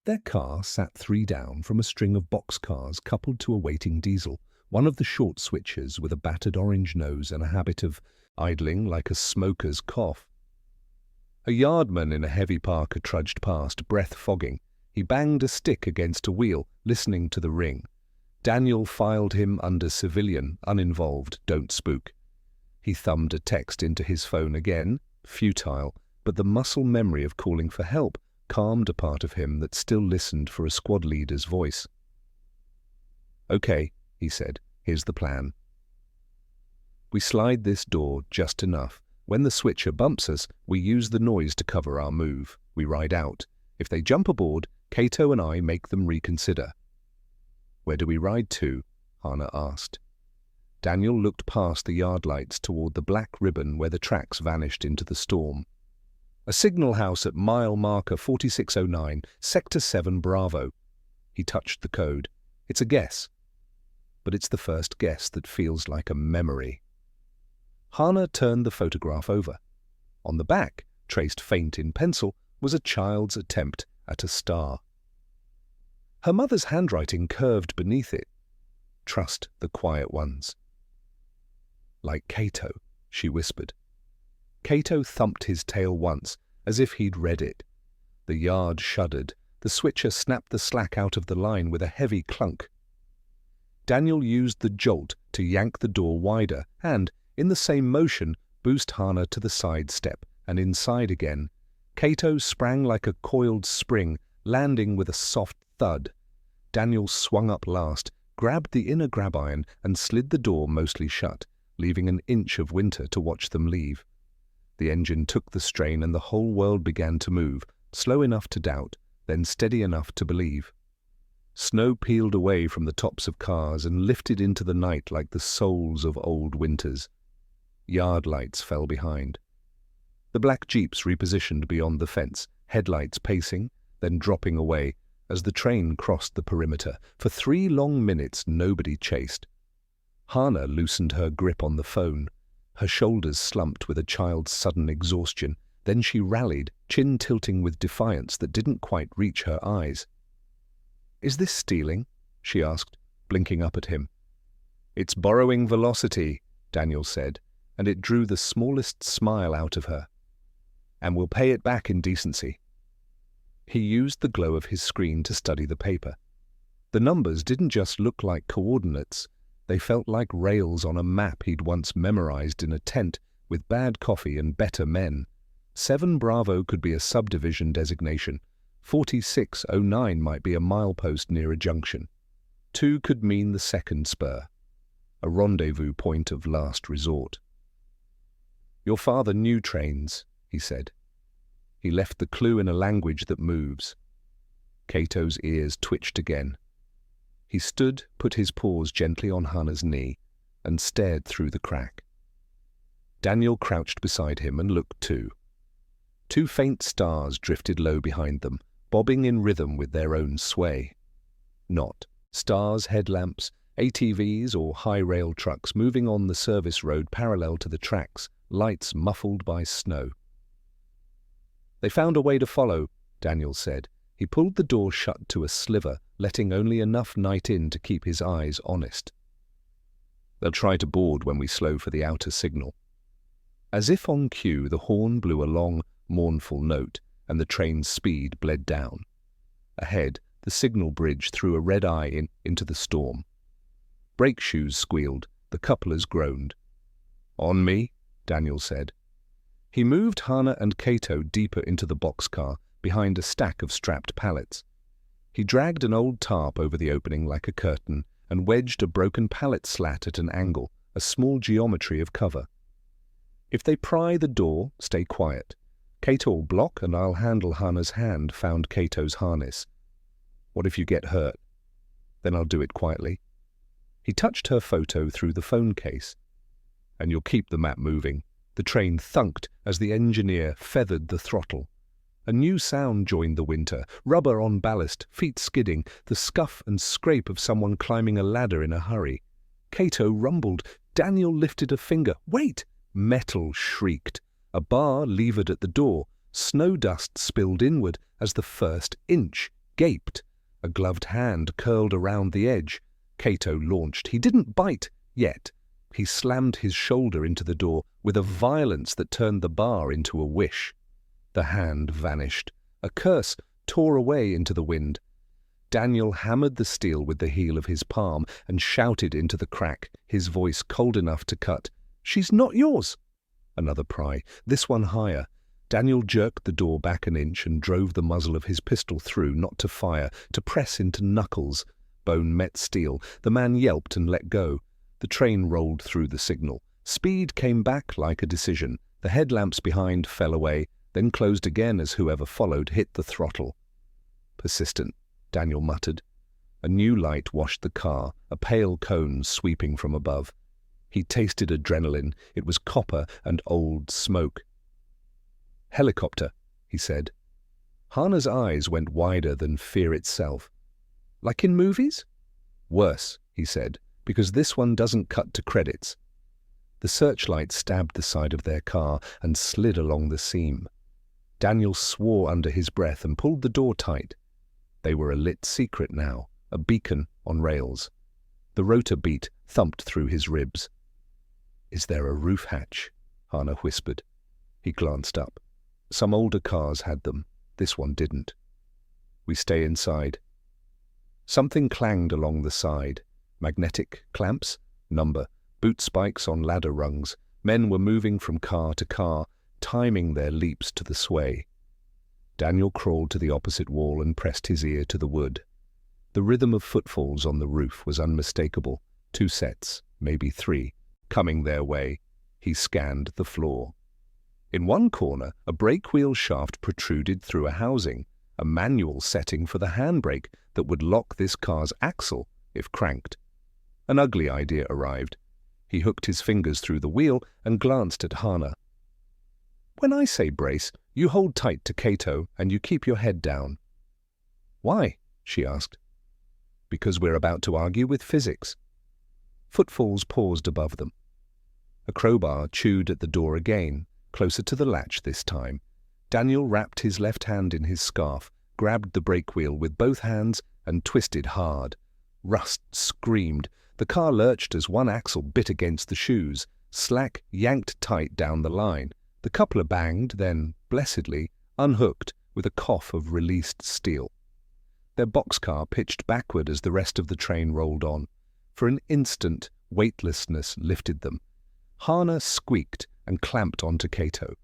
Their car sat 3 down from a string of boxcars coupled to a waiting diesel, one of the short switchers with a battered orange nose and a habit of idling like a smoker's cough. A yardman in a heavy parka trudged past, breath fogging. He banged a stick against a wheel, listening to the ring. Daniel filed him under civilian, uninvolved, don't spook. He thumbed a text into his phone again, futile, but the muscle memory of calling for help calmed a part of him that still listened for a squad leader's voice. "Okay," he said, "here's the plan. We slide this door just enough. When the switcher bumps us, we use the noise to cover our move. We ride out. If they jump aboard, Cato and I make them reconsider." "Where do we ride to?" Hannah asked. Daniel looked past the yard lights toward the black ribbon where the tracks vanished into the storm. "A signal house at mile marker 4609, Sector 7 Bravo." He touched the code. "It's a guess. But it's the first guess that feels like a memory." Hannah turned the photograph over. On the back, traced faint in pencil, was a child's attempt at a star. Her mother's handwriting curved beneath it. "Trust the quiet ones." "Like Cato," she whispered. Cato thumped his tail once, as if he'd read it. The yard shuddered. The switcher snapped the slack out of the line with a heavy clunk. Daniel used the jolt to yank the door wider and, in the same motion, boost Hannah to the side step and inside again. Cato sprang like a coiled spring, landing with a soft thud. Daniel swung up last, grabbed the inner grab iron and slid the door mostly shut, leaving an inch of winter to watch them leave. The engine took the strain and the whole world began to move, slow enough to doubt, then steady enough to believe. Snow peeled away from the tops of cars and lifted into the night like the souls of old winters. Yard lights fell behind. The black jeeps repositioned beyond the fence, headlights pacing, then dropping away as the train crossed the perimeter. For 3 long minutes nobody chased. Hannah loosened her grip on the phone. Her shoulders slumped with a child's sudden exhaustion. Then she rallied, chin tilting with defiance that didn't quite reach her eyes. "Is this stealing?" she asked, blinking up at him. "It's borrowing velocity," Daniel said, and it drew the smallest smile out of her. "And we'll pay it back in decency." He used the glow of his screen to study the paper. The numbers didn't just look like coordinates. They felt like rails on a map he'd once memorized in a tent with bad coffee and better men. 7 Bravo could be a subdivision designation. 4609 might be a milepost near a junction. 2 could mean the second spur, a rendezvous point of last resort. "Your father knew trains," he said. He left the clue in a language that moves. Cato's ears twitched again. He stood, put his paws gently on Hannah's knee, and stared through the crack. Daniel crouched beside him and looked too. 2 faint stars drifted low behind them, bobbing in rhythm with their own sway. Not stars, headlamps, ATVs or high-rail trucks moving on the service road parallel to the tracks, lights muffled by snow. "They found a way to follow," Daniel said. He pulled the door shut to a sliver, letting only enough night in to keep his eyes honest. "They'll try to board when we slow for the outer signal." As if on cue, the horn blew a long, mournful note, and the train's speed bled down. Ahead, the signal bridge threw a red eye into the storm. Brake shoes squealed, the couplers groaned. "On me," Daniel said. He moved Hannah and Cato deeper into the boxcar, behind a stack of strapped pallets. He dragged an old tarp over the opening like a curtain and wedged a broken pallet slat at an angle, a small geometry of cover. "If they pry the door, stay quiet. Cato will block and I'll handle Hannah's hand," found Cato's harness. "What if you get hurt?" "Then I'll do it quietly." He touched her photo through the phone case. "And you'll keep the map moving." The train thunked as the engineer feathered the throttle. A new sound joined the winter, rubber on ballast, feet skidding, the scuff and scrape of someone climbing a ladder in a hurry. Cato rumbled. Daniel lifted a finger. "Wait!" Metal shrieked. A bar levered at the door. Snow dust spilled inward as the first inch gaped. A gloved hand curled around the edge. Cato launched. He didn't bite yet. He slammed his shoulder into the door with a violence that turned the bar into a wish. The hand vanished. A curse tore away into the wind. Daniel hammered the steel with the heel of his palm and shouted into the crack, his voice cold enough to cut. "She's not yours!" Another pry, this one higher. Daniel jerked the door back an inch and drove the muzzle of his pistol through, not to fire, to press into knuckles. Bone met steel. The man yelped and let go. The train rolled through the signal. Speed came back like a decision. The headlamps behind fell away, then closed again as whoever followed hit the throttle. "Persistent," Daniel muttered. A new light washed the car, a pale cone sweeping from above. He tasted adrenaline. It was copper and old smoke. "Helicopter," he said. Hana's eyes went wider than fear itself. "Like in movies?" "Worse," he said, "because this one doesn't cut to credits." The searchlight stabbed the side of their car and slid along the seam. Daniel swore under his breath and pulled the door tight. They were a lit secret now, a beacon on rails. The rotor beat thumped through his ribs. "Is there a roof hatch?" Hana whispered. He glanced up. Some older cars had them. This one didn't. "We stay inside." Something clanged along the side. Magnetic clamps, number, boot spikes on ladder rungs. Men were moving from car to car, timing their leaps to the sway. Daniel crawled to the opposite wall and pressed his ear to the wood. The rhythm of footfalls on the roof was unmistakable. 2 sets, maybe 3, coming their way. He scanned the floor. In one corner, a brake wheel shaft protruded through a housing, a manual setting for the handbrake that would lock this car's axle if cranked. An ugly idea arrived. He hooked his fingers through the wheel and glanced at Hana. "When I say brace, you hold tight to Cato and you keep your head down." "Why?" she asked. "Because we're about to argue with physics." Footfalls paused above them. A crowbar chewed at the door again, closer to the latch this time. Daniel wrapped his left hand in his scarf, grabbed the brake wheel with both hands, and twisted hard. Rust screamed. The car lurched as one axle bit against the shoes. Slack yanked tight down the line. The coupler banged, then, blessedly, unhooked with a cough of released steel. Their boxcar pitched backward as the rest of the train rolled on. For an instant, weightlessness lifted them. Hana squeaked and clamped onto Cato.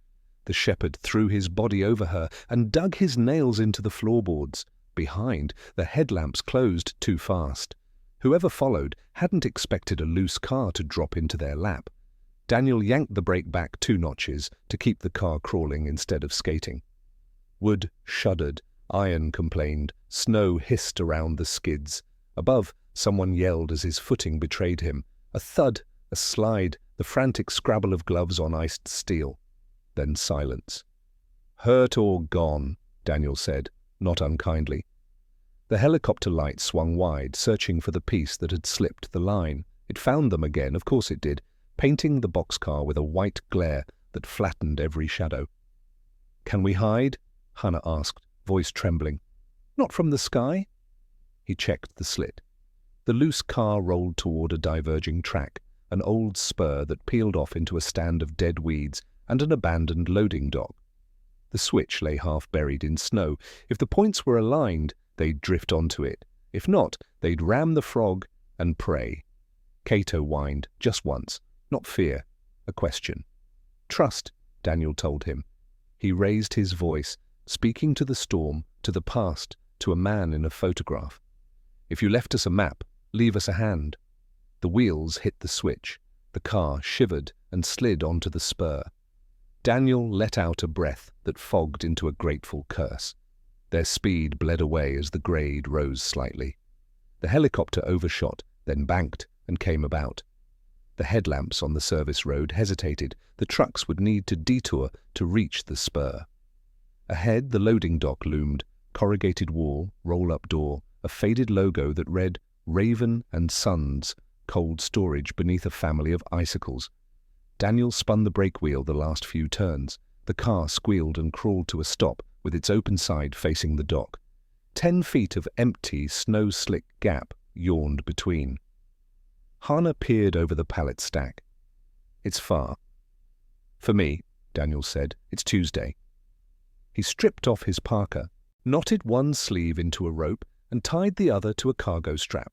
The shepherd threw his body over her and dug his nails into the floorboards. Behind, the headlamps closed too fast. Whoever followed hadn't expected a loose car to drop into their lap. Daniel yanked the brake back 2 notches to keep the car crawling instead of skating. Wood shuddered, iron complained, snow hissed around the skids. Above, someone yelled as his footing betrayed him. A thud, a slide, the frantic scrabble of gloves on iced steel. Then silence. "Hurt or gone," Daniel said, not unkindly. The helicopter light swung wide, searching for the piece that had slipped the line. It found them again, of course it did, painting the boxcar with a white glare that flattened every shadow. "Can we hide?" Hana asked, voice trembling. "Not from the sky?" He checked the slit. The loose car rolled toward a diverging track, an old spur that peeled off into a stand of dead weeds and an abandoned loading dock. The switch lay half buried in snow. If the points were aligned, they'd drift onto it. If not, they'd ram the frog and pray. Cato whined, just once. Not fear, a question. "Trust," Daniel told him. He raised his voice, speaking to the storm, to the past, to a man in a photograph. "If you left us a map, leave us a hand." The wheels hit the switch. The car shivered and slid onto the spur. Daniel let out a breath that fogged into a grateful curse. Their speed bled away as the grade rose slightly. The helicopter overshot, then banked and came about. The headlamps on the service road hesitated. The trucks would need to detour to reach the spur. Ahead, the loading dock loomed, corrugated wall, roll-up door, a faded logo that read Raven and Sons, cold storage beneath a family of icicles. Daniel spun the brake wheel the last few turns. The car squealed and crawled to a stop, with its open side facing the dock. 10 feet of empty, snow-slick gap yawned between. Hannah peered over the pallet stack. "It's far." "For me," Daniel said, "it's Tuesday." He stripped off his parka, knotted one sleeve into a rope, and tied the other to a cargo strap.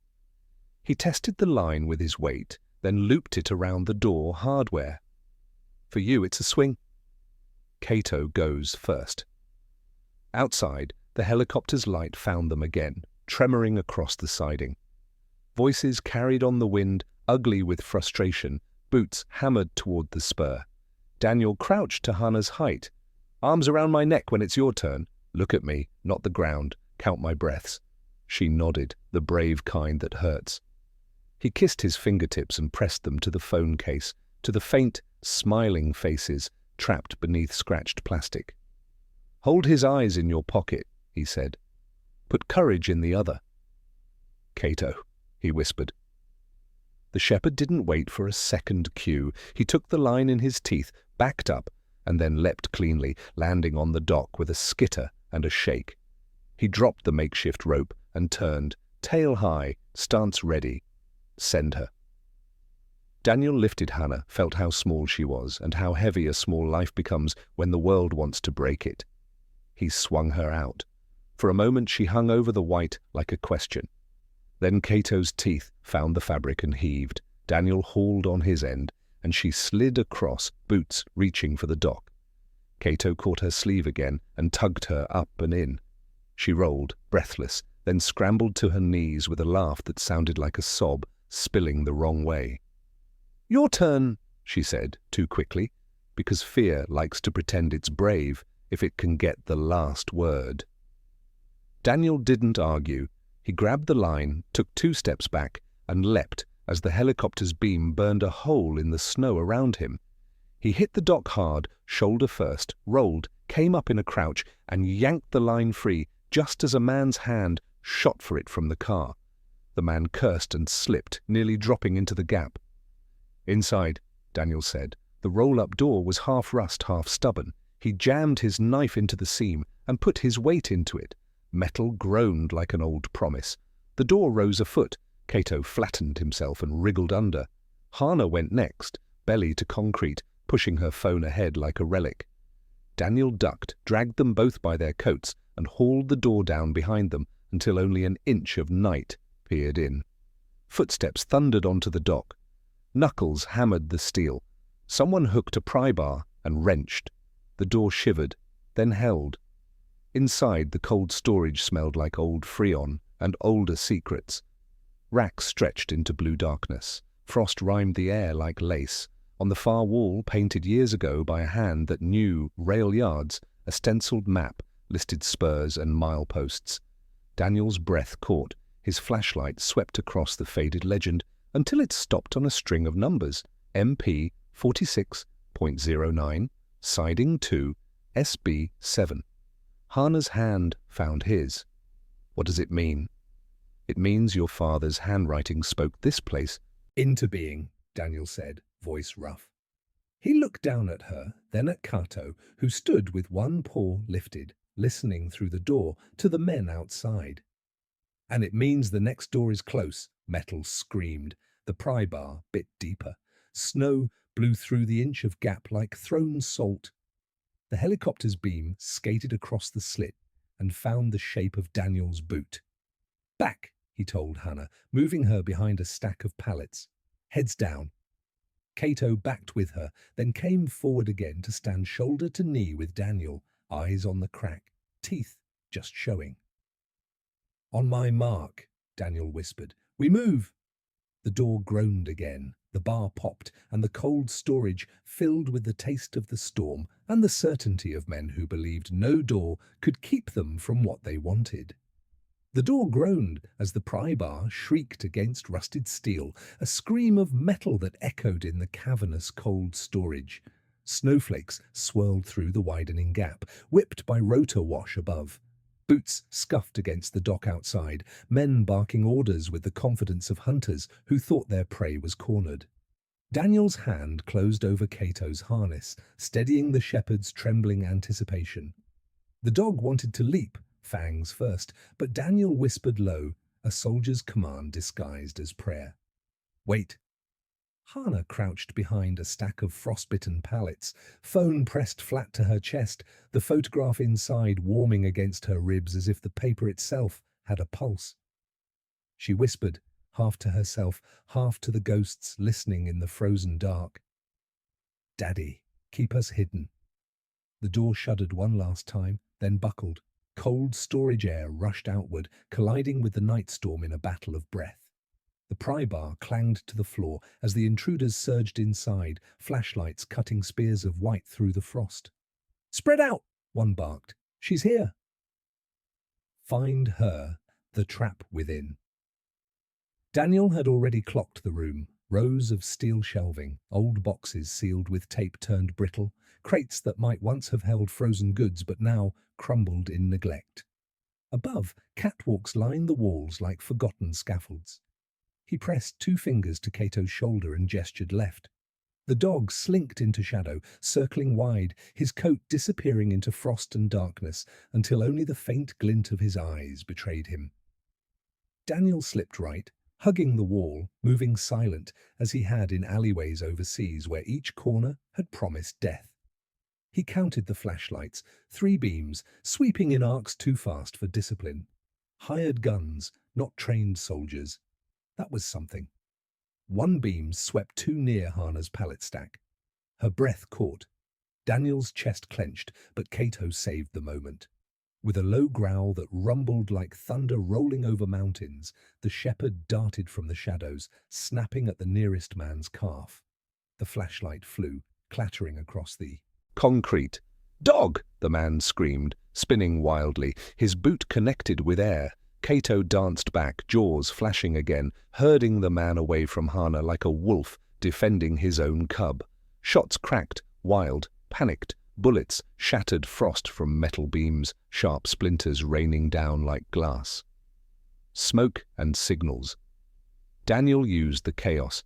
He tested the line with his weight, then looped it around the door hardware. "For you, it's a swing." Cato goes first. Outside, the helicopter's light found them again, tremoring across the siding. Voices carried on the wind, ugly with frustration, boots hammered toward the spur. Daniel crouched to Hannah's height. "Arms around my neck when it's your turn. Look at me, not the ground. Count my breaths." She nodded, the brave kind that hurts. He kissed his fingertips and pressed them to the phone case, to the faint, smiling faces trapped beneath scratched plastic. "Hold his eyes in your pocket," he said. "Put courage in the other." "Cato," he whispered. The shepherd didn't wait for a second cue. He took the line in his teeth, backed up, and then leapt cleanly, landing on the dock with a skitter and a shake. He dropped the makeshift rope and turned, tail high, stance ready. Send her. Daniel lifted Hannah, felt how small she was and how heavy a small life becomes when the world wants to break it. He swung her out. For a moment she hung over the white like a question. Then Cato's teeth found the fabric and heaved. Daniel hauled on his end, and she slid across, boots reaching for the dock. Cato caught her sleeve again and tugged her up and in. She rolled, breathless, then scrambled to her knees with a laugh that sounded like a sob, spilling the wrong way. "Your turn," she said, too quickly, because fear likes to pretend it's brave if it can get the last word. Daniel didn't argue. He grabbed the line, took 2 steps back, and leapt as the helicopter's beam burned a hole in the snow around him. He hit the dock hard, shoulder first, rolled, came up in a crouch, and yanked the line free just as a man's hand shot for it from the car. The man cursed and slipped, nearly dropping into the gap. "Inside," Daniel said. The roll-up door was half rust, half stubborn. He jammed his knife into the seam and put his weight into it. Metal groaned like an old promise. The door rose a foot. Cato flattened himself and wriggled under. Hannah went next, belly to concrete, pushing her phone ahead like a relic. Daniel ducked, dragged them both by their coats, and hauled the door down behind them until only an inch of night peered in. Footsteps thundered onto the dock. Knuckles hammered the steel. Someone hooked a pry bar and wrenched. The door shivered, then held. Inside, the cold storage smelled like old Freon and older secrets. Racks stretched into blue darkness. Frost rimed the air like lace. On the far wall, painted years ago by a hand that knew rail yards, a stenciled map listed spurs and mileposts. Daniel's breath caught. His flashlight swept across the faded legend until it stopped on a string of numbers. MP 46.09, Siding 2, SB 7. Hannah's hand found his. "What does it mean?" "It means your father's handwriting spoke this place into being," Daniel said, voice rough. He looked down at her, then at Cato, who stood with one paw lifted, listening through the door to the men outside. "And it means the next door is close," Metal screamed. The pry bar bit deeper. Snow blew through the inch of gap like thrown salt. The helicopter's beam skated across the slit and found the shape of Daniel's boot. "Back," he told Hannah, moving her behind a stack of pallets. "Heads down." Cato backed with her, then came forward again to stand shoulder to knee with Daniel, eyes on the crack, teeth just showing. "On my mark," Daniel whispered. "We move." The door groaned again. The bar popped, and the cold storage filled with the taste of the storm and the certainty of men who believed no door could keep them from what they wanted. The door groaned as the pry bar shrieked against rusted steel, a scream of metal that echoed in the cavernous cold storage. Snowflakes swirled through the widening gap, whipped by rotor wash above. Boots scuffed against the dock outside, men barking orders with the confidence of hunters who thought their prey was cornered. Daniel's hand closed over Cato's harness, steadying the shepherd's trembling anticipation. The dog wanted to leap, fangs first, but Daniel whispered low, a soldier's command disguised as prayer. "Wait." Hana crouched behind a stack of frostbitten pallets, phone pressed flat to her chest, the photograph inside warming against her ribs as if the paper itself had a pulse. She whispered, half to herself, half to the ghosts listening in the frozen dark. "Daddy, keep us hidden." The door shuddered one last time, then buckled. Cold storage air rushed outward, colliding with the night storm in a battle of breath. The pry bar clanged to the floor as the intruders surged inside, flashlights cutting spears of white through the frost. "Spread out!" one barked. "She's here." Find her, the trap within. Daniel had already clocked the room. Rows of steel shelving, old boxes sealed with tape turned brittle, crates that might once have held frozen goods but now crumbled in neglect. Above, catwalks lined the walls like forgotten scaffolds. He pressed 2 fingers to Cato's shoulder and gestured left. The dog slinked into shadow, circling wide, his coat disappearing into frost and darkness until only the faint glint of his eyes betrayed him. Daniel slipped right, hugging the wall, moving silent as he had in alleyways overseas where each corner had promised death. He counted the flashlights, 3 beams, sweeping in arcs too fast for discipline. Hired guns, not trained soldiers. That was something. 1 beam swept too near Hana's pallet stack. Her breath caught. Daniel's chest clenched, but Cato saved the moment. With a low growl that rumbled like thunder rolling over mountains, the shepherd darted from the shadows, snapping at the nearest man's calf. The flashlight flew, clattering across the concrete. "Dog!" the man screamed, spinning wildly, his boot connected with air. Cato danced back, jaws flashing again, herding the man away from Hana like a wolf defending his own cub. Shots cracked, wild, panicked, bullets shattered frost from metal beams, sharp splinters raining down like glass. Smoke and signals. Daniel used the chaos.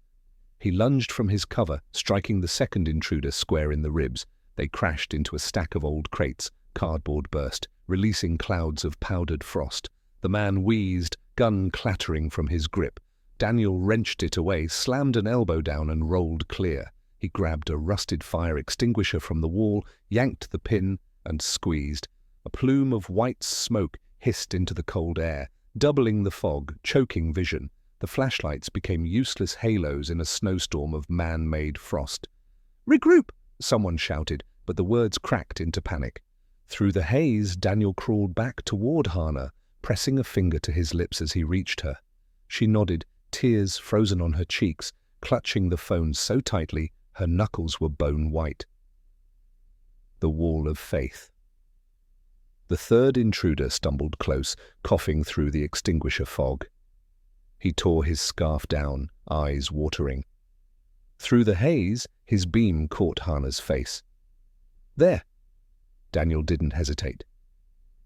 He lunged from his cover, striking the second intruder square in the ribs. They crashed into a stack of old crates, cardboard burst, releasing clouds of powdered frost. The man wheezed, gun clattering from his grip. Daniel wrenched it away, slammed an elbow down and rolled clear. He grabbed a rusted fire extinguisher from the wall, yanked the pin, and squeezed. A plume of white smoke hissed into the cold air, doubling the fog, choking vision. The flashlights became useless halos in a snowstorm of man-made frost. "Regroup!" someone shouted, but the words cracked into panic. Through the haze, Daniel crawled back toward Hana, pressing a finger to his lips as he reached her. She nodded, tears frozen on her cheeks, clutching the phone so tightly her knuckles were bone white. The wall of faith. The third intruder stumbled close, coughing through the extinguisher fog. He tore his scarf down, eyes watering. Through the haze, his beam caught Hana's face. "There!" Daniel didn't hesitate.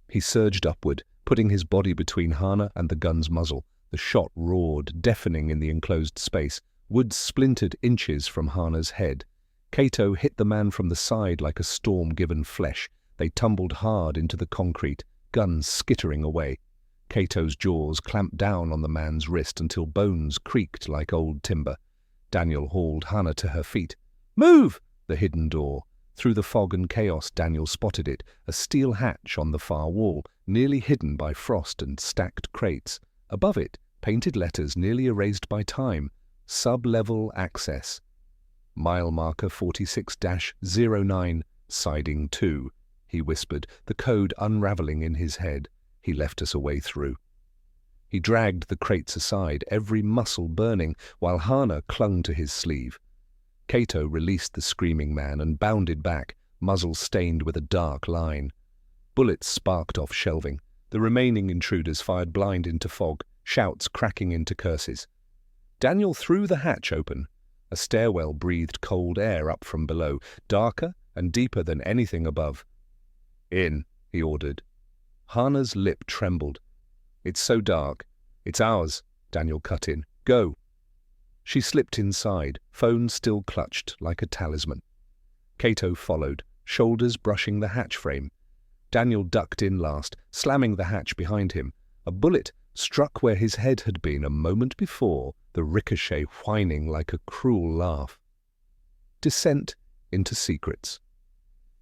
He surged upward, putting his body between Hana and the gun's muzzle. The shot roared, deafening in the enclosed space. Wood splintered inches from Hana's head. Cato hit the man from the side like a storm-given flesh. They tumbled hard into the concrete, guns skittering away. Cato's jaws clamped down on the man's wrist until bones creaked like old timber. Daniel hauled Hana to her feet. "Move!" The hidden door. Through the fog and chaos, Daniel spotted it, a steel hatch on the far wall, nearly hidden by frost and stacked crates. Above it, painted letters nearly erased by time. Sub-level access. Mile marker 46-09, siding 2, he whispered, the code unraveling in his head. He left us a way through. He dragged the crates aside, every muscle burning, while Hana clung to his sleeve. Cato released the screaming man and bounded back, muzzle stained with a dark line. Bullets sparked off shelving. The remaining intruders fired blind into fog, shouts cracking into curses. Daniel threw the hatch open. A stairwell breathed cold air up from below, darker and deeper than anything above. "In," he ordered. Hana's lip trembled. "It's so dark. It's ours," Daniel cut in. "Go." She slipped inside, phone still clutched like a talisman. Cato followed, shoulders brushing the hatch frame. Daniel ducked in last, slamming the hatch behind him. A bullet struck where his head had been a moment before, the ricochet whining like a cruel laugh. Descent into secrets.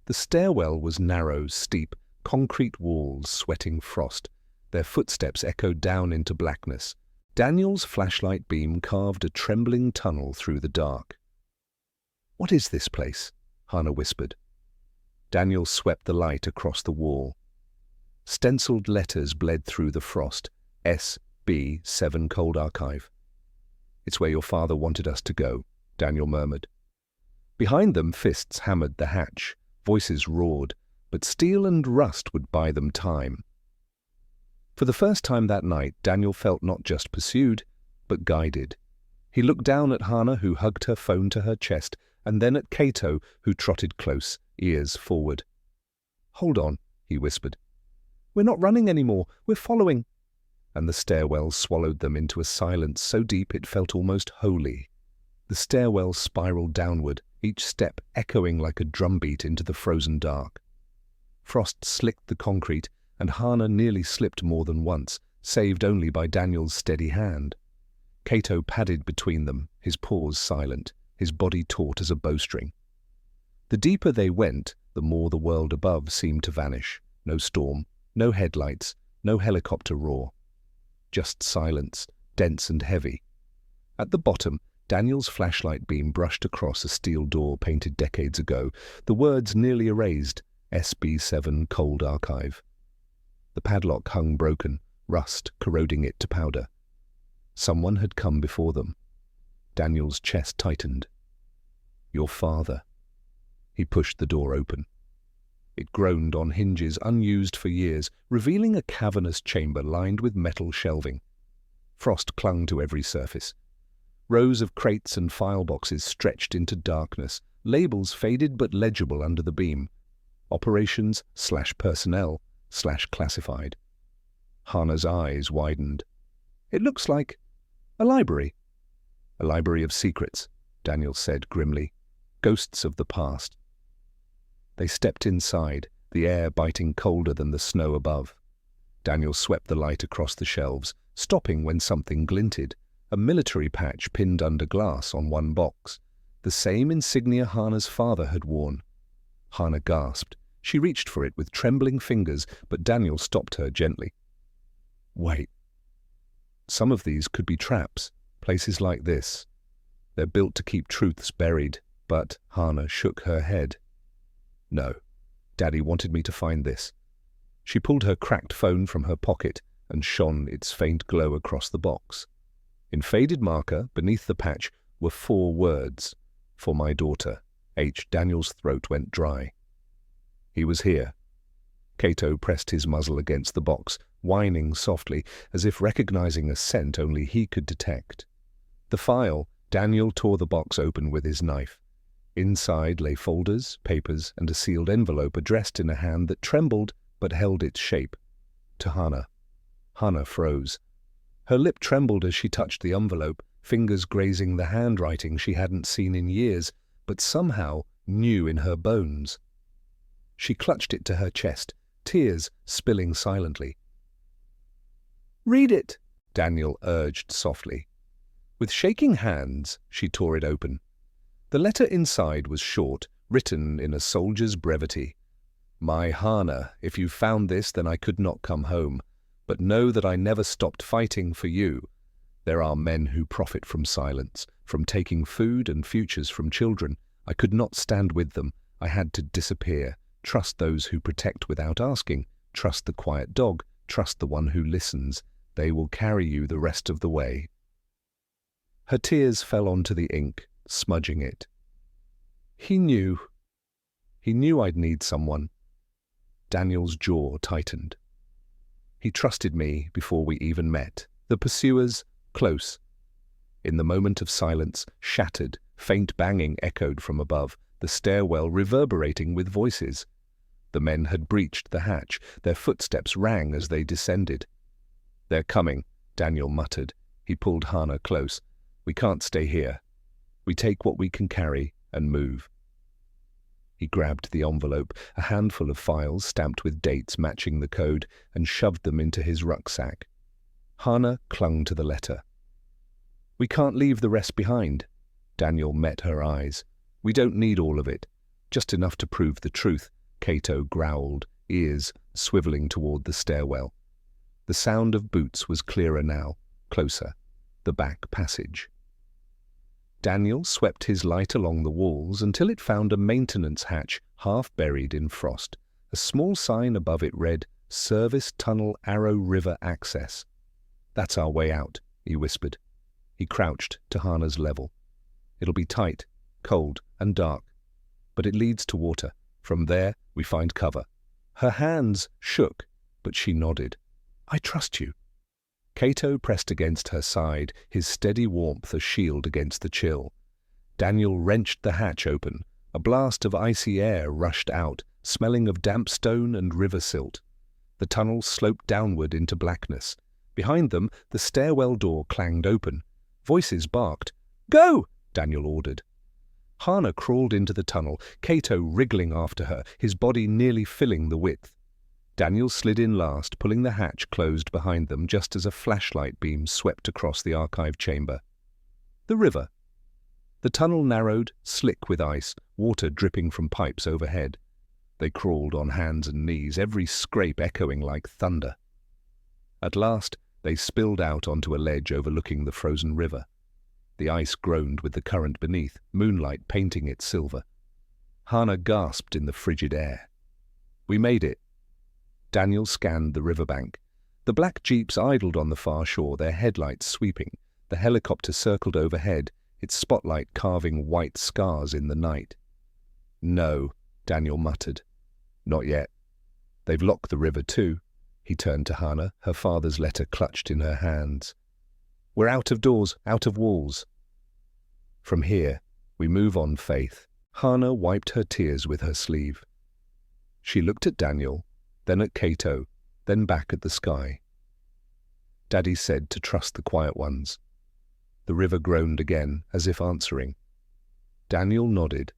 The stairwell was narrow, steep, concrete walls sweating frost. Their footsteps echoed down into blackness. Daniel's flashlight beam carved a trembling tunnel through the dark. "What is this place?" Hannah whispered. Daniel swept the light across the wall. Stenciled letters bled through the frost. SB7 Cold Archive. "It's where your father wanted us to go," Daniel murmured. Behind them, fists hammered the hatch. Voices roared, but steel and rust would buy them time. For the first time that night, Daniel felt not just pursued, but guided. He looked down at Hannah, who hugged her phone to her chest, and then at Cato, who trotted close, ears forward. "Hold on," he whispered. "We're not running anymore, we're following." And the stairwell swallowed them into a silence so deep it felt almost holy. The stairwell spiraled downward, each step echoing like a drumbeat into the frozen dark. Frost slicked the concrete, and Hannah nearly slipped more than once, saved only by Daniel's steady hand. Cato padded between them, his paws silent, his body taut as a bowstring. The deeper they went, the more the world above seemed to vanish. No storm, no headlights, no helicopter roar. Just silence, dense and heavy. At the bottom, Daniel's flashlight beam brushed across a steel door painted decades ago, the words nearly erased, SB7 Cold Archive. The padlock hung broken, rust corroding it to powder. Someone had come before them. Daniel's chest tightened. "Your father." He pushed the door open. It groaned on hinges unused for years, revealing a cavernous chamber lined with metal shelving. Frost clung to every surface. Rows of crates and file boxes stretched into darkness, labels faded but legible under the beam. Operations/personnel/classified. Hannah's eyes widened. "It looks like a library." "A library of secrets," Daniel said grimly. "Ghosts of the past." They stepped inside, the air biting colder than the snow above. Daniel swept the light across the shelves, stopping when something glinted, a military patch pinned under glass on one box, the same insignia Hannah's father had worn. Hannah gasped. She reached for it with trembling fingers, but Daniel stopped her gently. "Wait. Some of these could be traps, places like this. They're built to keep truths buried." But Hannah shook her head. "No, Daddy wanted me to find this." She pulled her cracked phone from her pocket and shone its faint glow across the box. In faded marker, beneath the patch, were 4 words. "For my daughter." Daniel's throat went dry. He was here. Cato pressed his muzzle against the box, whining softly, as if recognizing a scent only he could detect. The file, Daniel tore the box open with his knife. Inside lay folders, papers, and a sealed envelope addressed in a hand that trembled but held its shape. To Hannah. Hannah froze. Her lip trembled as she touched the envelope, fingers grazing the handwriting she hadn't seen in years, but somehow knew in her bones. She clutched it to her chest, tears spilling silently. "Read it," Daniel urged softly. With shaking hands, she tore it open. The letter inside was short, written in a soldier's brevity. "My Hannah, if you found this, then I could not come home. But know that I never stopped fighting for you. There are men who profit from silence, from taking food and futures from children. I could not stand with them. I had to disappear. Trust those who protect without asking. Trust the quiet dog. Trust the one who listens. They will carry you the rest of the way." Her tears fell onto the ink, smudging it. He knew. He knew I'd need someone. Daniel's jaw tightened. He trusted me before we even met. The pursuers, close. In the moment of silence, shattered, faint banging echoed from above, the stairwell reverberating with voices. The men had breached the hatch. Their footsteps rang as they descended. "They're coming," Daniel muttered. He pulled Hannah close. We can't stay here. We take what we can carry and move. He grabbed the envelope, a handful of files stamped with dates matching the code, and shoved them into his rucksack. Hannah clung to the letter. We can't leave the rest behind. Daniel met her eyes. We don't need all of it. Just enough to prove the truth, Cato growled, ears swiveling toward the stairwell. The sound of boots was clearer now, closer, the back passage. Daniel swept his light along the walls until it found a maintenance hatch half buried in frost. A small sign above it read, Service Tunnel Arrow River Access. That's our way out, he whispered. He crouched to Hannah's level. It'll be tight, cold, and dark, but it leads to water. From there, we find cover. Her hands shook, but she nodded. I trust you. Cato pressed against her side, his steady warmth a shield against the chill. Daniel wrenched the hatch open. A blast of icy air rushed out, smelling of damp stone and river silt. The tunnel sloped downward into blackness. Behind them, the stairwell door clanged open. Voices barked. Go! Daniel ordered. Hannah crawled into the tunnel, Cato wriggling after her, his body nearly filling the width. Daniel slid in last, pulling the hatch closed behind them just as a flashlight beam swept across the archive chamber. The river. The tunnel narrowed, slick with ice, water dripping from pipes overhead. They crawled on hands and knees, every scrape echoing like thunder. At last, they spilled out onto a ledge overlooking the frozen river. The ice groaned with the current beneath, moonlight painting it silver. Hannah gasped in the frigid air. We made it. Daniel scanned the riverbank. The black jeeps idled on the far shore, their headlights sweeping. The helicopter circled overhead, its spotlight carving white scars in the night. No, Daniel muttered. Not yet. They've locked the river too. He turned to Hannah, her father's letter clutched in her hands. We're out of doors, out of walls. From here, we move on, Faith. Hannah wiped her tears with her sleeve. She looked at Daniel, then at Cato, then back at the sky. Daddy said to trust the quiet ones. The river groaned again, as if answering. Daniel nodded.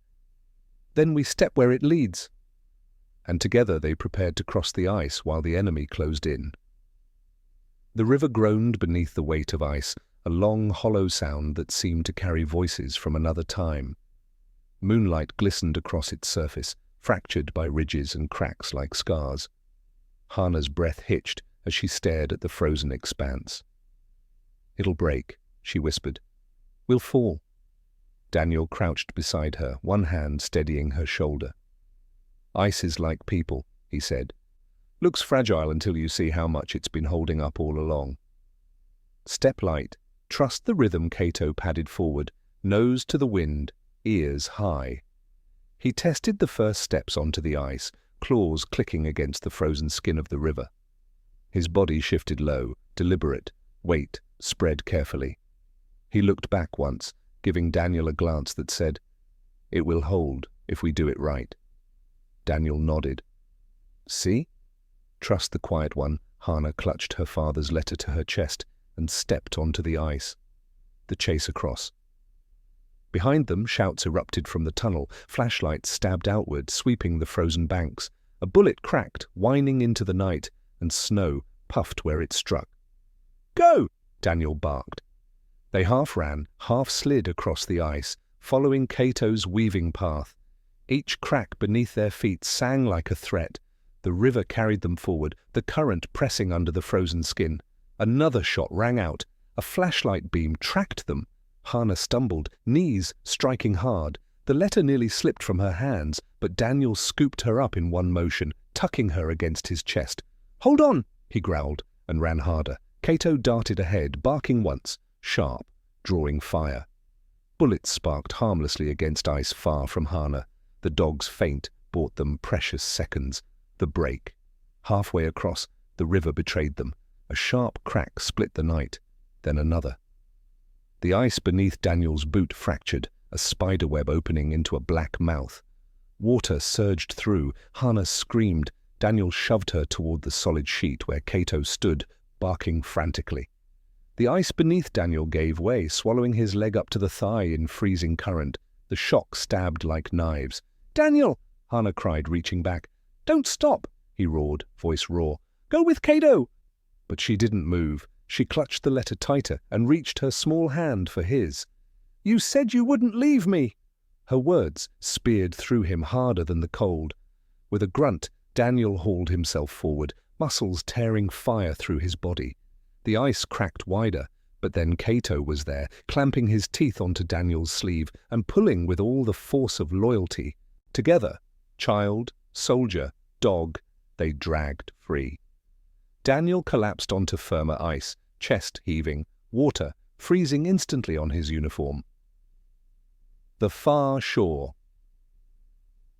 Then we step where it leads. And together they prepared to cross the ice while the enemy closed in. The river groaned beneath the weight of ice, a long, hollow sound that seemed to carry voices from another time. Moonlight glistened across its surface, fractured by ridges and cracks like scars. Hannah's breath hitched as she stared at the frozen expanse. It'll break, she whispered. We'll fall. Daniel crouched beside her, one hand steadying her shoulder. Ice is like people, he said. Looks fragile until you see how much it's been holding up all along. Step light. Trust the rhythm. Cato padded forward, nose to the wind, ears high. He tested the first steps onto the ice, claws clicking against the frozen skin of the river. His body shifted low, deliberate, weight spread carefully. He looked back once, giving Daniel a glance that said, It will hold if we do it right. Daniel nodded. See? Trust the quiet one. Hannah clutched her father's letter to her chest and stepped onto the ice. The chase across. Behind them, shouts erupted from the tunnel, flashlights stabbed outward, sweeping the frozen banks. A bullet cracked, whining into the night, and snow puffed where it struck. Go! Daniel barked. They half ran, half slid across the ice, following Cato's weaving path. Each crack beneath their feet sang like a threat. The river carried them forward, the current pressing under the frozen skin. Another shot rang out. A flashlight beam tracked them. Hannah stumbled, knees striking hard. The letter nearly slipped from her hands, but Daniel scooped her up in one motion, tucking her against his chest. Hold on, he growled, and ran harder. Cato darted ahead, barking once, sharp, drawing fire. Bullets sparked harmlessly against ice far from Hannah. The dog's feint bought them precious seconds. The break. Halfway across, the river betrayed them. A sharp crack split the night, then another. The ice beneath Daniel's boot fractured, a spiderweb opening into a black mouth. Water surged through. Hannah screamed. Daniel shoved her toward the solid sheet where Cato stood, barking frantically. The ice beneath Daniel gave way, swallowing his leg up to the thigh in freezing current. The shock stabbed like knives. "Daniel!" Hannah cried, reaching back. "Don't stop!" he roared, voice raw. "Go with Cato!" But she didn't move. She clutched the letter tighter and reached her small hand for his. "You said you wouldn't leave me!" Her words speared through him harder than the cold. With a grunt, Daniel hauled himself forward, muscles tearing fire through his body. The ice cracked wider, but then Cato was there, clamping his teeth onto Daniel's sleeve and pulling with all the force of loyalty. Together, child, soldier, dog, they dragged free. Daniel collapsed onto firmer ice, chest heaving, water freezing instantly on his uniform. The far shore.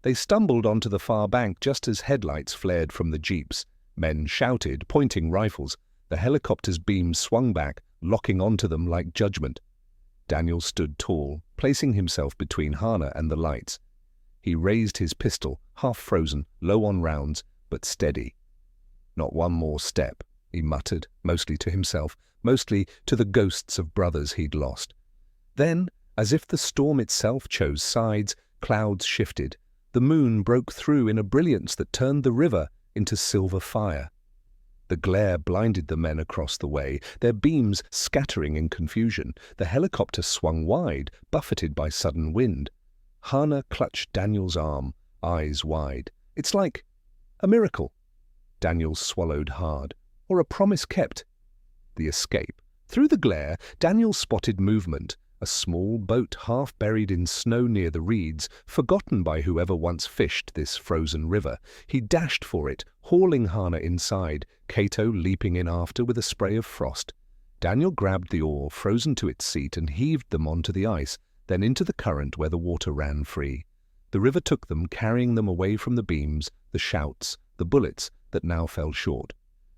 They stumbled onto the far bank just as headlights flared from the jeeps. Men shouted, pointing rifles. The helicopter's beams swung back, locking onto them like judgment. Daniel stood tall, placing himself between Hannah and the lights. He raised his pistol, half frozen, low on rounds, but steady. "Not one more step," he muttered, mostly to himself, mostly to the ghosts of brothers he'd lost. Then, as if the storm itself chose sides, clouds shifted. The moon broke through in a brilliance that turned the river into silver fire. The glare blinded the men across the way, their beams scattering in confusion. The helicopter swung wide, buffeted by sudden wind. Hannah clutched Daniel's arm, eyes wide. "It's like a miracle." Daniel swallowed hard. "Or a promise kept." The escape. Through the glare, Daniel spotted movement. A small boat half buried in snow near the reeds, forgotten by whoever once fished this frozen river. He dashed for it, hauling Hannah inside, Cato leaping in after with a spray of frost. Daniel grabbed the oar, frozen to its seat, and heaved them onto the ice, then into the current where the water ran free. The river took them, carrying them away from the beams, the shouts, the bullets that now fell short.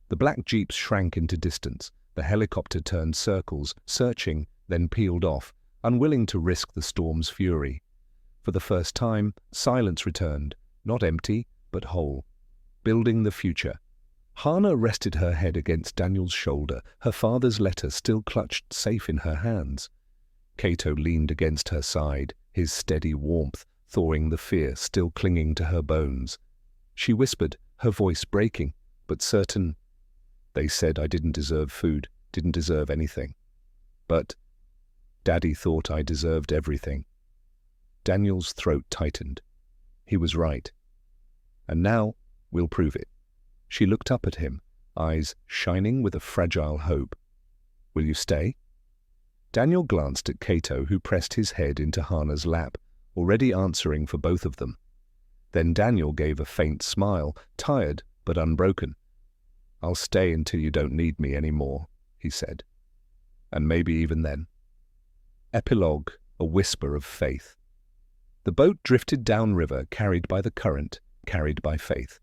The black jeeps shrank into distance. The helicopter turned circles, searching, then peeled off, unwilling to risk the storm's fury. For the first time, silence returned, not empty, but whole, building the future. Hannah rested her head against Daniel's shoulder, her father's letter still clutched safe in her hands. Cato leaned against her side, his steady warmth thawing the fear still clinging to her bones. She whispered, her voice breaking, but certain. "They said I didn't deserve food, didn't deserve anything. But Daddy thought I deserved everything." Daniel's throat tightened. He was right. "And now we'll prove it." She looked up at him, eyes shining with a fragile hope. "Will you stay?" Daniel glanced at Cato, who pressed his head into Hannah's lap, already answering for both of them. Then Daniel gave a faint smile, tired but unbroken. "I'll stay until you don't need me anymore," he said. "And maybe even then." Epilogue, a whisper of faith. The boat drifted downriver, carried by the current, carried by faith.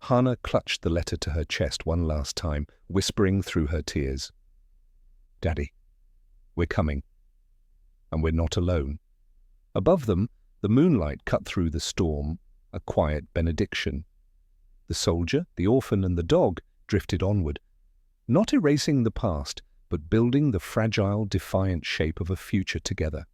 Hannah clutched the letter to her chest one last time, whispering through her tears. "Daddy, we're coming. And we're not alone." Above them, the moonlight cut through the storm, a quiet benediction. The soldier, the orphan, and the dog drifted onward, not erasing the past, but building the fragile, defiant shape of a future together.